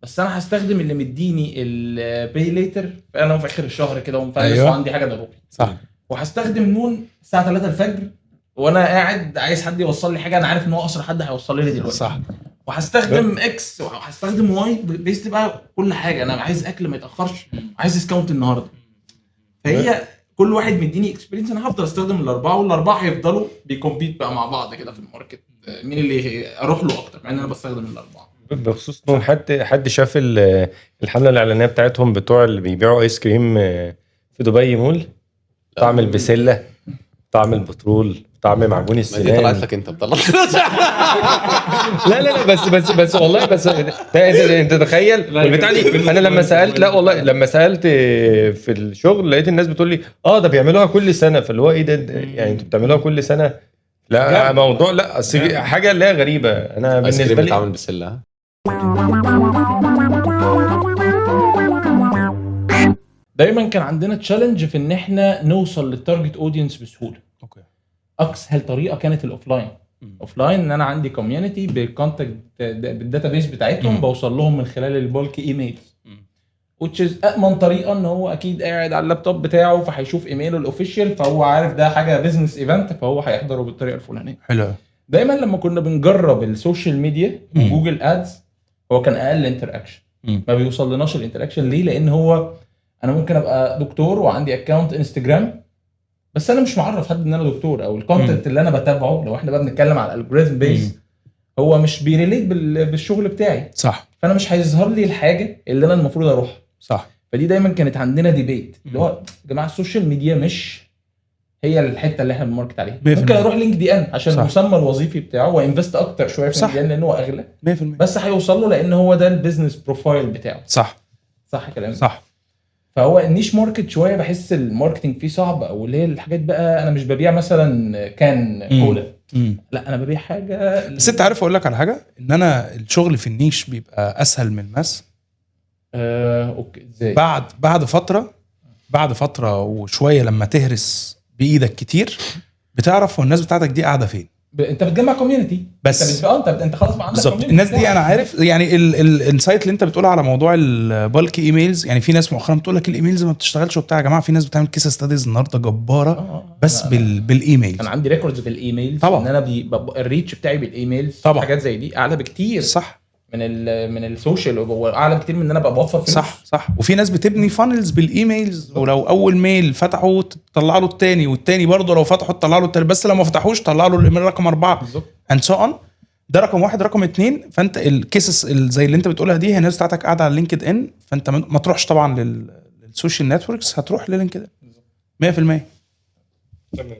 بس انا هستخدم اللي مديني الباي ليتر انا في اخر الشهر كده ومفلس. أيوة. وعندي حاجه ضروري. صح. وهستخدم نون الساعه 3 الفجر وانا قاعد عايز حد يوصل لي حاجه، انا عارف ان هو اسرع حد هيوصل لي دلوقتي. صح. وهستخدم اكس وهستخدم واي بيست بقى كل حاجه. انا عايز اكل ما يتاخرش، عايز ديسكاونت النهارده. فهي كل واحد مديني اكسبيرينس، انا هفضل استخدم الاربعه، والاربعه هيفضلوا بيكمبيت بقى مع بعض كده في الماركت، مين اللي اروح له اكتر، مع ان انا بستخدم الاربعه. بخصوص انهم حد شاف الحمله الاعلانيه بتاعتهم بتوع اللي بيبيعوا ايس كريم في دبي مول، طعم البسله، طعم البترول، طعم معجون ما السنان. دي طلعت لك انت بطلع. لا بس والله بس انت تخيل والبتاع دي. انا لما سالت، لا والله لما سالت في الشغل لقيت الناس بتقول لي ده بيعملوها كل سنه. فاللي هو ايه ده يعني انتوا بتعملوها كل سنه؟ لا موضوع، لا حاجه اللي هي غريبه. انا بالنسبه لي عامل بسله دايما كان عندنا تشالنج في ان احنا نوصل للتارجت اودينس بسهوله. اوكي. اسهل طريقه كانت الاوفلاين. اوفلاين ان انا عندي كوميونتي بالكونتاكت بالداتابيس بتاعتهم بوصل لهم من خلال البولك ايميل، which is امن طريقه ان هو اكيد قاعد على اللابتوب بتاعه فهيشوف ايميله الاوفيشال فهو عارف ده حاجه بزنس ايفنت فهو هيحضره بالطريقه الفلانيه. حلو. دايما لما كنا بنجرب السوشيال ميديا وجوجل ادز هو كان اقل انتراكشن، ما بيوصل لناش الانتراكشن. ليه؟ لان هو انا ممكن ابقى دكتور وعندي اكونت انستجرام بس انا مش معرف حد ان انا دكتور، او الكونتنت اللي انا بتابعه لو احنا بقى بنتكلم على الالجوريثم بيز هو مش بيريليت بالشغل بتاعي. صح. فانا مش هيظهر لي الحاجه اللي انا المفروض اروح. صح. فدي دايما كانت عندنا ديبيت اللي هو يا جماعه السوشيال ميديا مش هي الحته اللي احنا بنماركت عليها. ممكن اروح لينكد ان عشان صح. المسمى الوظيفي بتاعه وانفست اكتر شويه في لينكد ان لانه اغلى 100%. بس هيوصل له لان هو ده البيزنس بروفايل بتاعه. صح. صح كلام. صح. فهو النيش ماركت شويه بحس الماركتنج فيه صعب، او اللي هي الحاجات بقى انا مش ببيع مثلا كان كولا، لا انا ببيع حاجه. بس انت عارف اقول لك على حاجه، ان انا الشغل في النيش بيبقى اسهل من الماس. اوكي. ازاي؟ بعد فتره وشويه لما تهرس بايدك كتير بتعرف الناس بتاعتك دي قاعده فين. انت بتجمع كوميونتي بس انت خلاص ما عندك بالظبط. الناس دي انا عارف يعني الانسايت اللي انت بتقولها على موضوع البالك ايميلز. يعني في ناس مؤخرا بتقول لك الايميلز ما بتشتغلش وبتاع. يا جماعه في ناس بتعمل كيس ستاديز النهارده جباره بس بالايميلز. انا عندي ريكوردز بالايميلز ان انا الريتش بتاعي بالايميلز حاجات زي دي اعلى بكتير. صح. من السوشيال واعلى بكتير من ان انا ابقى بوفر فلوس. صح. وفي ناس بتبني فانلز بالايميلز، ولو اول ميل فتحوا تطلع له الثاني، والثاني برضه لو فتحوا تطلع له الثالث، بس لو ما فتحوش طلع له الايميل رقم 4 and so on. ده رقم 1. رقم 2 فانت الكيسز زي اللي انت بتقولها دي هي الناس بتاعتك قاعده على لينكد ان، فانت ما تروحش طبعا للسوشيال نتوركس، هتروح للينكد ان 100%. تمام.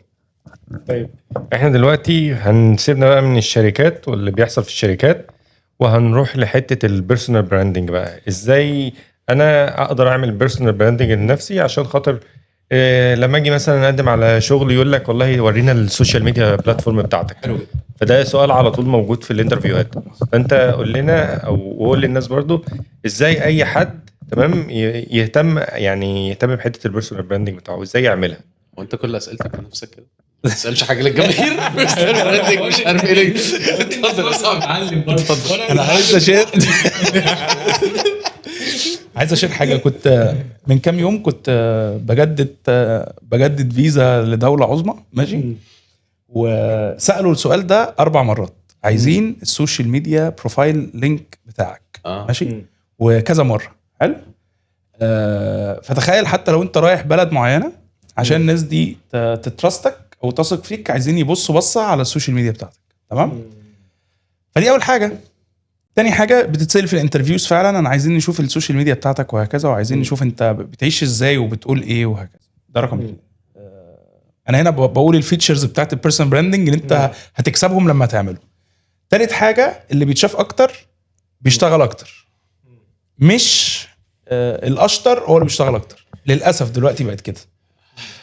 طيب احنا دلوقتي هنسيبنا بقى من الشركات واللي بيحصل في الشركات وهنروح لحته البيرسونال براندنج بقى. ازاي انا اقدر اعمل بيرسونال براندنج لنفسي عشان خاطر لما اجي مثلا اقدم على شغل يقول لك والله ورينا السوشيال ميديا بلاتفورم بتاعتك. فده سؤال على طول موجود في الانترفيوهات. فانت قول لنا او قول للناس برضو ازاي اي حد تمام يهتم بحته البيرسونال براندنج بتاعه، ازاي يعملها. وانت كل اسئلتك عن نفسك كده ما تسالش حاجه للجماهير. مش عارف ايه ليه. اتفضل يا صاحبي. اتفضل. انا عايز اشير حاجه. كنت من كام يوم كنت بجدد فيزا لدوله عظمى ماشي، وسالوا السؤال ده 4 مرات. عايزين السوشيال ميديا بروفايل لينك بتاعك ماشي، وكذا مره. حلو. فتخيل حتى لو انت رايح بلد معينه عشان الناس دي تترستك او تثق فيك، عايزين يبصوا بصه على السوشيال ميديا بتاعتك. تمام. فدي اول حاجه. تاني حاجه بتتسال في الانترفيوز فعلا انا عايزين نشوف السوشيال ميديا بتاعتك وهكذا، وعايزين نشوف انت بتعيش ازاي وبتقول ايه وهكذا. ده رقم 2. انا هنا بقول الفيتشرز بتاعت البيرسونال براندنج اللي انت هتكسبهم لما تعمله. تالت حاجه اللي بيتشاف اكتر بيشتغل اكتر، مش الاشطر هو اللي بيشتغل اكتر. للاسف دلوقتي بقت كده.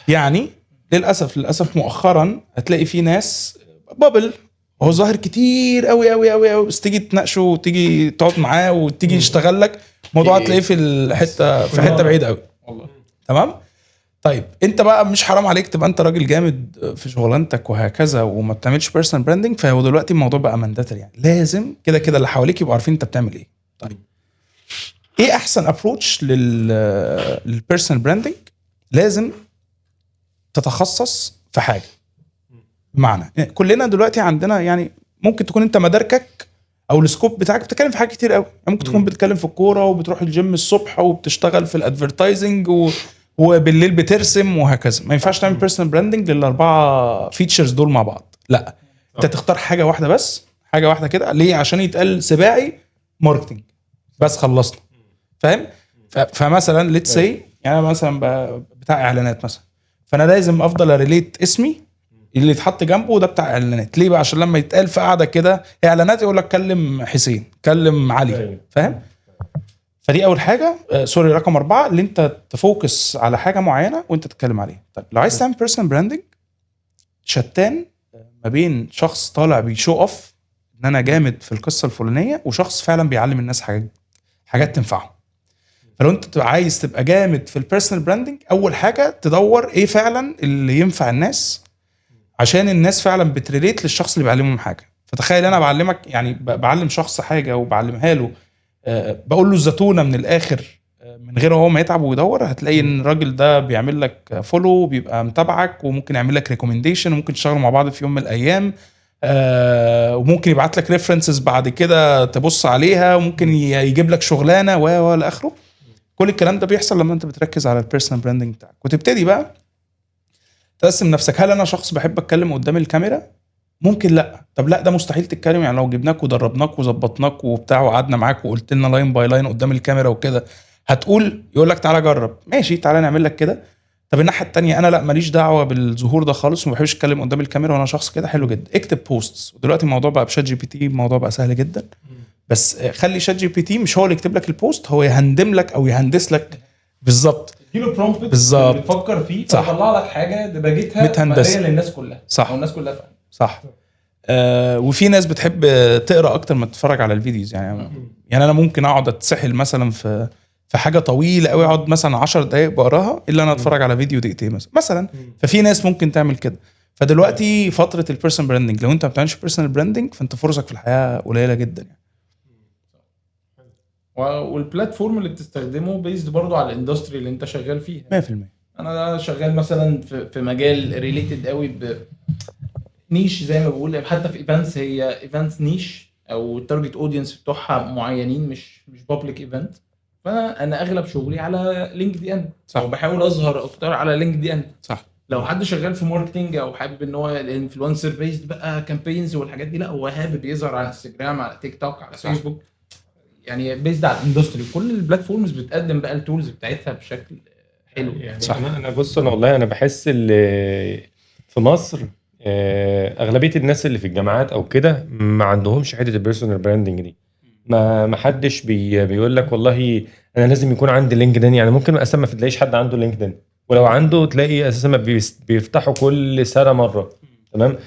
يعني للاسف مؤخرا هتلاقي في ناس بابل هو ظاهر كتير قوي قوي قوي قوي، بس تيجي تناقشه وتيجي تقعد معاه وتيجي يشتغل لك موضوع هتلاقيه في حته بعيده قوي والله. تمام. طيب انت بقى مش حرام عليك تبقى انت راجل جامد في شغلانتك وهكذا وما بتعملش بيرسونال براندنج؟ فهو دلوقتي الموضوع بقى مانداتري، يعني لازم كده اللي حواليك يبقوا عارفين انت بتعمل ايه. طيب ايه احسن ابروتش للبيرسونال براندنج؟ لازم تتخصص في حاجه. بمعنى كلنا دلوقتي عندنا يعني ممكن تكون انت مداركك او السكوب بتاعك بتتكلم في حاجات كتير قوي. ممكن تكون بتتكلم في الكوره وبتروح الجيم الصبح وبتشتغل في الادفيرتايزنج وبالليل بترسم وهكذا. ما ينفعش تعمل بيرسونال براندنج لل4 فيتشرز دول مع بعض. لا، انت تختار حاجه واحده بس، حاجه واحده كده. ليه؟ عشان يتقال سباعي ماركتنج بس خلصنا. فاهم؟ فمثلا ليتس سي يعني مثلا بتاع اعلانات مثلا، فانا لازم افضل اريليت اسمي اللي يتحط جنبه ده بتاع اعلانات. ليه بقى؟ عشان لما يتقال في قاعده كده اعلانات يقول لك كلم حسين، كلم علي. فاهم؟ فدي اول حاجه. سوري، رقم 4 اللي انت تفوكس على حاجه معينه وانت تتكلم عليها. طيب لو عايز تعمل بيرسونال براندنج، شتان ما بين شخص طالع بيشو اوف ان انا جامد في القصه الفلانيه وشخص فعلا بيعلم الناس حاجات تنفعهم. فلو انت تبقى عايز تبقى جامد في البيرسونال براندنج، اول حاجه تدور ايه فعلا اللي ينفع الناس، عشان الناس فعلا بتريليت للشخص اللي بيعلمهم حاجه. فتخيل انا بعلمك يعني بعلم شخص حاجه وبعلمها له، بقول له الزتونه من الاخر، من غير هو ما يتعب ويدور، هتلاقي ان الراجل ده بيعمل لك فولو، بيبقى متابعك، وممكن يعمل لك ريكومنديشن، وممكن تشتغلوا مع بعض في يوم من الايام، وممكن يبعت لك ريفرنسز بعد كده تبص عليها، وممكن يجيب لك شغلانه و لاخره. كل الكلام ده بيحصل لما انت بتركز على البيرسونال براندنج بتاعك، وتبتدي بقى تقسم نفسك. هل انا شخص بحب اتكلم قدام الكاميرا؟ ممكن لا. طب لا، ده مستحيل تتكلم. يعني لو جبناك ودربناك وظبطناك وبتاع وقعدنا معاك وقلت لنا لاين باي لاين قدام الكاميرا وكده، هتقول يقول لك تعالى جرب، ماشي تعالى نعمل لك كده. طب الناحيه التانية انا لا، ماليش دعوه بالظهور ده خالص، وما بحبش اتكلم قدام الكاميرا، وانا شخص كده حلو جدا، اكتب بوستس. ودلوقتي الموضوع بقى بشات جي بي تي، الموضوع بقى سهل جدا. بس خلي شات جي بي تي مش هو اللي يكتب لك البوست، هو يهندم لك او يهندس لك بالظبط. اديله برومبت بالظبط. اللي بتفكر فيه، صح. فيطلع لك حاجه دباجتها متهندسة. مقريه للناس كلها، صح. او الناس كلها فاهمه. صح. وفي ناس بتحب تقرا اكتر ما تتفرج على الفيديوز. يعني انا ممكن اقعد اتسحل مثلا في حاجه طويله قوي، اقعد مثلا 10 دقائق بقراها، الا انا اتفرج على فيديو دقيقتين مثلا. ففي ناس ممكن تعمل كده. فدلوقتي فتره البيرسونال براندنج، لو انت ما بتعملش بيرسونال براندنج فانت فرصك في الحياه قليله جدا يعني. والبلاتفورم اللي بتستخدمه بيزد برضو على الاندستري اللي انت شغال فيها. 100%. انا شغال مثلا في مجال ريليتد قوي نيش زي ما بقول، حتى في ايفنتس، هي ايفنتس نيش او التارجت اودينس بتوعها معينين، مش بابليك ايفنت. فانا اغلب شغلي على لينكد ان، او بحاول اظهر اكتر على لينكد ان. صح. لو حد شغال في ماركتنج او حابب ان هو الانفلونسر بيزد بقى كامبينز والحاجات دي، لا هو حابب يظهر على انستجرام، على تيك توك، على فيسبوك، يعني بيزد على الاندستري. كل البلاتفورمز بتقدم بقى التولز بتاعتها بشكل حلو يعني صح. انا بص، انا والله انا بحس في مصر اغلبيه الناس اللي في الجامعات او كده ما عندهمش حته البيرسونال براندنج دي. ما حدش بيقول لك والله انا لازم يكون عندي لينكدين. يعني ممكن اساسا ما تلاقيش حد عنده لينكدين، ولو عنده تلاقي اساسا ما بيفتحوا كل سنه مره. تمام.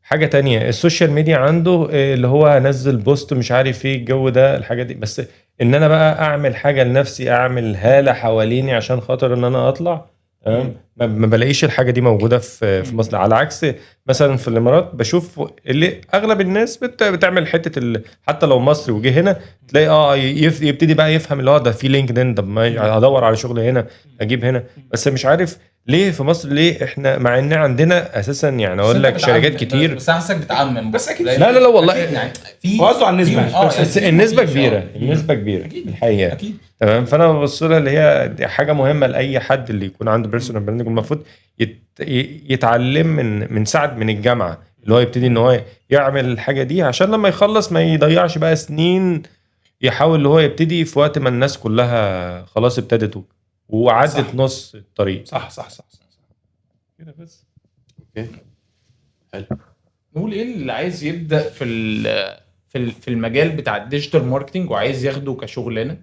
حاجه تانية السوشيال ميديا عنده اللي هو انزل بوست مش عارف ايه الجو ده الحاجه دي، بس ان انا بقى اعمل حاجه لنفسي، اعمل هاله حواليني عشان خاطر ان انا اطلع. تمام. ما بلاقيش الحاجه دي موجوده في مصر، على عكس مثلا في الامارات بشوف اللي اغلب الناس بتعمل حته حتى لو مصري وجه هنا تلاقي يبتدي بقى يفهم اللي هو ده في لينكدين، طب ما ادور على شغل هنا اجيب هنا. بس مش عارف ليه في مصر، ليه احنا مع ان عندنا اساسا يعني اقول لك شركات كتير. بس حاسسك بتعمم، بس أكيد. لا والله يعني في وقصده على النسبه. بس النسبه كبيره، النسبه كبيره الحقيقه. اكيد. تمام. فانا ببص لها اللي هي دي حاجه مهمه لاي حد اللي يكون عنده بيرسونال براندنج، المفروض يتعلم من ساعه من الجامعه، اللي هو يبتدي ان هو يعمل الحاجه دي عشان لما يخلص ما يضيعش بقى سنين يحاول اللي هو يبتدي في وقت ما الناس كلها خلاص ابتدت وعدت نص الطريق. صح كده بس. اوكي حلو. نقول ايه اللي عايز يبدا في المجال بتاع الديجيتال ماركتنج وعايز ياخده كشغلانه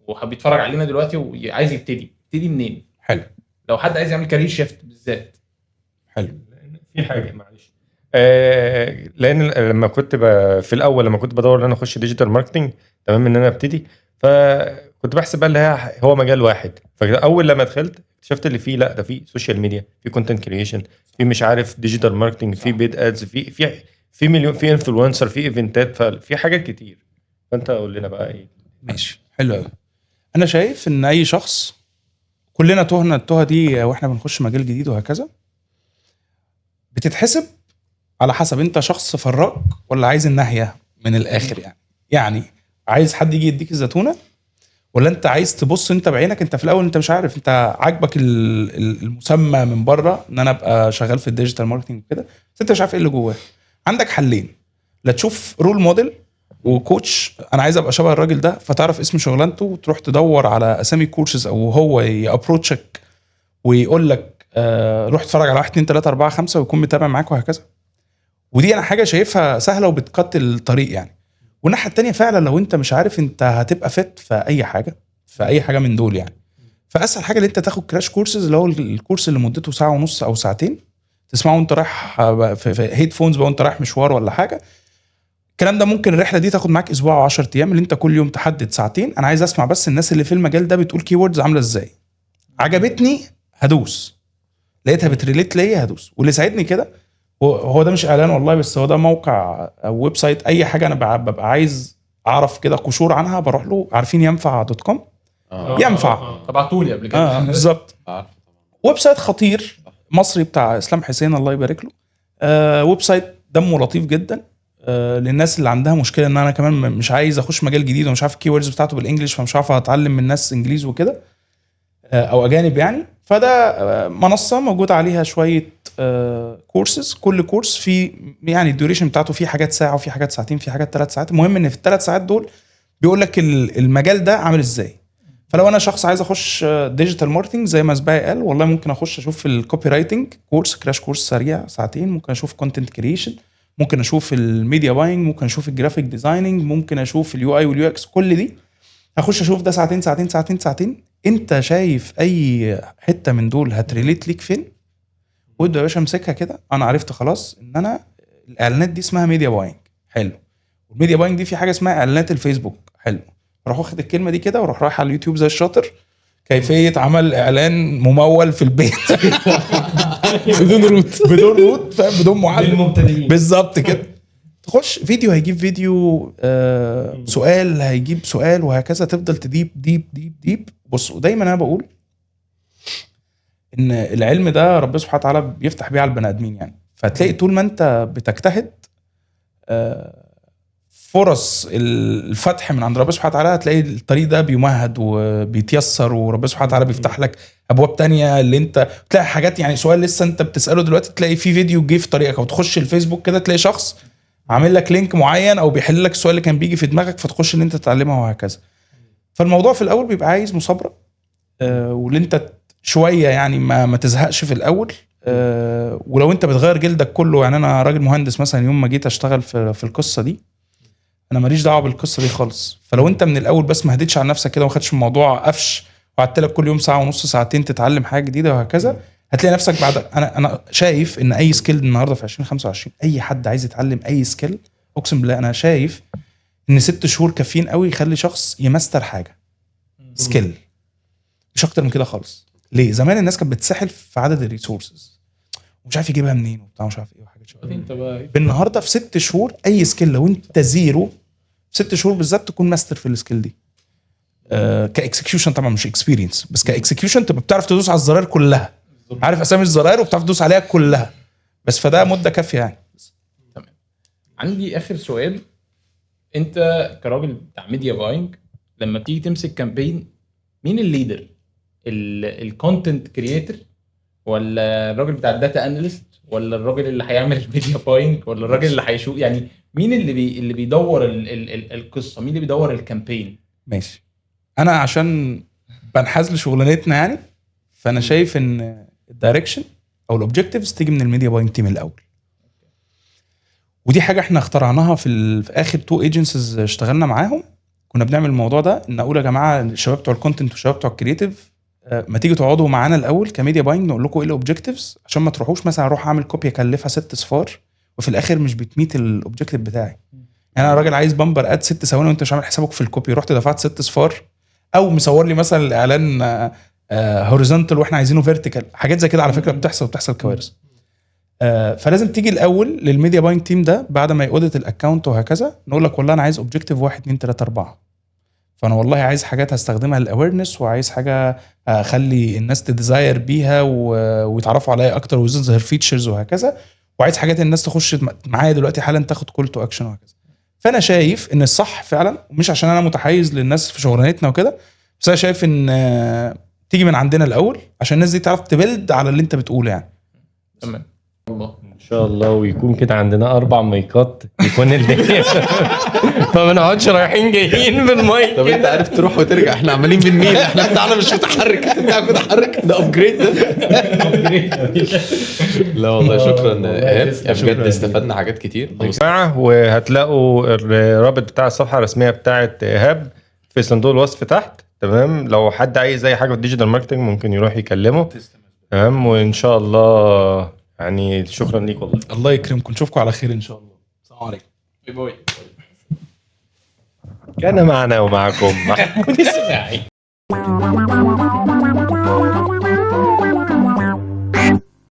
وبيتفرج علينا دلوقتي وعايز يبتدي منين؟ حلو. لو حد عايز يعمل كارير شيفت بالذات. حلو. في حاجه معلش لان لما كنت في الاول لما كنت بدور ان انا اخش ديجيتال ماركتنج، تمام، ان انا ابتدي، فكنت بحسب بقى اللي هو مجال واحد. فاول لما دخلت اكتشفت اللي فيه لا، ده فيه سوشيال ميديا، في كونتنت كرييشن، في مش عارف ديجيتال ماركتنج، في بيد ادز، في مليون، في انفلونسر، في ايفنتات، ففي حاجات كتير. فانت قول لنا بقى ايه. ماشي. حلو قوي. انا شايف ان اي شخص، كلنا تهنا التوهه دي واحنا بنخش مجال جديد وهكذا، بتتحسب على حسب انت شخص فراك ولا عايز الناحيه من الاخر. يعني عايز حد يجي يديك الزتونه، ولا انت عايز تبص انت بعينك. انت في الاول انت مش عارف، انت عاجبك المسمى من بره ان انا ابقى شغال في الديجيتال ماركتنج وكده، بس انت مش عارف ايه اللي جواه. عندك حلين: لا تشوف رول موديل وكوتش انا عايز ابقى شبه الراجل ده، فتعرف اسم شغلانته وتروح تدور على اسامي كورسز، او هو يابروتشك ويقول لك روح اتفرج على 1 2 3 4 5 ويكون متابع معاك وهكذا. ودي انا حاجه شايفها سهله وبتقتل الطريق يعني. والناحيه التانية فعلا لو انت مش عارف انت هتبقى فت في اي حاجه من دول يعني، فاسهل حاجه اللي انت تاخد كراش كورسز، اللي هو الكورس اللي مدته ساعه ونص او ساعتين، تسمعه وانت رايح في هيدفونز بقى وانت رايح مشوار ولا حاجه. الكلام ده ممكن الرحله دي تاخد معاك اسبوع او 10 ايام، اللي انت كل يوم تحدد ساعتين، انا عايز اسمع بس الناس اللي في المجال ده بتقول كيوردز عامله ازاي، عجبتني هدوس، لقيتها بتريليت ليا هدوس. واللي ساعدني كده هو ده مش اعلان والله، بس هو ده موقع او ويب سايت، اي حاجه انا ببقى عايز اعرف كده قشور عنها بروح له. عارفين ينفع.com؟ ينفع. تبعتولي قبل كده. بالظبط. ويب سايت خطير مصري بتاع اسلام حسين الله يبارك له. ويب سايت دمه لطيف جدا للناس اللي عندها مشكله ان انا كمان مش عايز اخش مجال جديد ومش عارف الكيوردز بتاعته بالانجلش، فمش عارف اتعلم من ناس انجليزي وكده او اجانب يعني. فده منصه موجود عليها شويه كورسز، كل كورس في يعني الديوريشن بتاعته في حاجات ساعه وفي حاجات ساعتين في حاجات 3 ساعات. المهم ان في ال3 ساعات دول بيقول لك المجال ده عامل ازاي. فلو انا شخص عايز اخش ديجيتال ماركتنج زي ما سباي قال، والله ممكن اخش اشوف الكوبي رايتنج كورس، كراش كورس سريع ساعتين، ممكن اشوف كونتنت كرييشن، ممكن اشوف الميديا باينج، ممكن اشوف الجرافيك ديزايننج، ممكن اشوف اليو اي واليو اكس. كل دي هخش اشوف ده ساعتين ساعتين ساعتين ساعتين. انت شايف اي حته من دول هتريليت ليك فين؟ وابدا يا باشا امسكها كده. انا عرفت خلاص ان انا الاعلانات دي اسمها ميديا باينج، حلو. والميديا باينج دي في حاجه اسمها اعلانات الفيسبوك، حلو. اروح واخد الكلمه دي كده واروح رايح على اليوتيوب زي الشاطر، كيفيه عمل اعلان ممول في البيت بدون روت فاهم، بدون معلم بالظبط كده. تخش فيديو هيجيب فيديو، سؤال هيجيب سؤال، وهكذا تفضل تديب ديب ديب ديب. بص، دايما انا بقول ان العلم ده ربنا سبحانه وتعالى بيفتح بيه على البني ادمين يعني. فهتلاقي طول ما انت بتجتهد فرص الفتح من عند ربنا سبحانه وتعالى، هتلاقي الطريق ده بيمهد وبيتيسر، وربنا سبحانه وتعالى بيفتح لك ابواب تانية. اللي انت تلاقي حاجات يعني سؤال لسه انت بتساله دلوقتي تلاقي في فيديو جه في طريقك، او تخش الفيسبوك كده تلاقي شخص عامل لك لينك معين او بيحل لك السؤال اللي كان بيجي في دماغك، فتخش ان انت تتعلمها وهكذا. فالموضوع في الاول بيبقى عايز مصابره، واللي انت شويه يعني ما تزهقش في الاول. ولو انت بتغير جلدك كله، يعني انا راجل مهندس مثلا، يوم ما جيت اشتغل في القصه دي انا ماليش دعوه بالقصه دي خالص. فلو انت من الاول بس ما هديتش على نفسك كده وما خدتش الموضوع قفش وقعدت لك كل يوم ساعه ونص ساعتين تتعلم حاجه جديده وهكذا، هتلاقي نفسك بعد. انا شايف ان اي سكيل النهارده في 2025 اي حد عايز يتعلم اي سكيل، اقسم بالله انا شايف ان 6 شهور كافيين قوي يخلي شخص يمستر حاجه سكيل، مش اكتر من كده خالص. ليه؟ زمان الناس كانت بتسحل في عدد الريسورسز ومش عارف يجيبها منين وبتاع مش عارف ايه وحاجات شبه. بالنهارده في 6 شهور اي سكيل لو انت زيرو في 6 شهور بالظبط تكون ماستر في السكيل دي. كاكسكيوشن طبعا مش اكسبيرينس، بس كاكسكيوشن تبقى بتعرف تدوس على الزرار كلها، عارف اسامي الزراير وبتعرف تدوس عليها كلها، بس فده مده كافيه يعني. تمام. عندي اخر سؤال، انت كراجل بتاع ميديا باينج لما بتيجي تمسك كامبين، مين الليدر؟ الكونتنت كرييتور، ولا الراجل بتاع الداتا اناليست، ولا الراجل اللي هيعمل الميديا باينج، ولا الراجل اللي هيشوف؟ يعني مين اللي بيدور القصه؟ مين اللي بيدور الكامبين؟ ماشي. انا عشان بنحاز لشغلانتنا يعني، فانا شايف ان الدايركشن او الاوبجكتيفز تيجي من الميديا باينج تيم الاول. ودي حاجه احنا اخترعناها في اخر 2 ايجنسيز اشتغلنا معاهم. كنا بنعمل الموضوع ده، ان اقول يا جماعه الشباب بتوع الكونتنت والشباب بتوع الكرييتيف، ما تيجي تقعدوا معانا الاول كميديا باينج نقول لكم ايه الاوبجكتيفز، عشان ما تروحوش مثلا اروح اعمل كوبي اكلفها 6 صفار وفي الاخر مش بتميت الاوبجكتيف بتاعي. يعني انا راجل عايز بامبر اد 6 ثواني وانت مش عامل حسابك في الكوبي، رحت دفعت 6 صفار، او مصور لي مثلا الاعلان هوريزونتال واحنا عايزينه فيرتيكال. حاجات زي كده على فكره بتحصل كوارث. فلازم تيجي الاول للميديا باينج تيم ده بعد ما يأودت الاكونت وهكذا، نقول لك والله انا عايز اوبجكتيف 1 2 3 4. فانا والله عايز حاجات هستخدمها للاويرنس، وعايز حاجه اخلي الناس تديزاير بيها ويتعرفوا عليا اكتر ويظهر فيتشرز وهكذا، وعايز حاجات الناس تخش معايا دلوقتي حالا تاخد كول تو اكشن وهكذا. فانا شايف ان الصح فعلا، مش عشان انا متحيز للناس في شغلانتنا وكده، بس انا شايف ان تيجي من عندنا الاول عشان الناس دي تعرف تبلد على اللي انت بتقوله يعني. تمام. الله ان شاء الله، ويكون كده عندنا 4 مايكات يكون الدنيا فما نقعدش رايحين جايين بالمايك. طب انت عارف تروح وترجع، احنا عمالين بالميل، احنا بتاعنا مش متحرك، انت بتاعك متحرك، ده ابجريد ده. لا والله شكرا ايهاب، بجد استفدنا حاجات كتير يا جماعه، وهتلاقوا الرابط بتاع الصفحه الرسميه بتاعه ايهاب في صندوق الوصف تحت. تمام، لو حد عايز اي حاجه في الديجيتال ماركتنج ممكن يروح يكلمه. تمام، وان شاء الله يعني شكرا ليك والله. الله يكرمكم، نشوفكم على خير ان شاء الله. السلام عليكم. باي باي. كان معنا ومعكم محمود السباعي.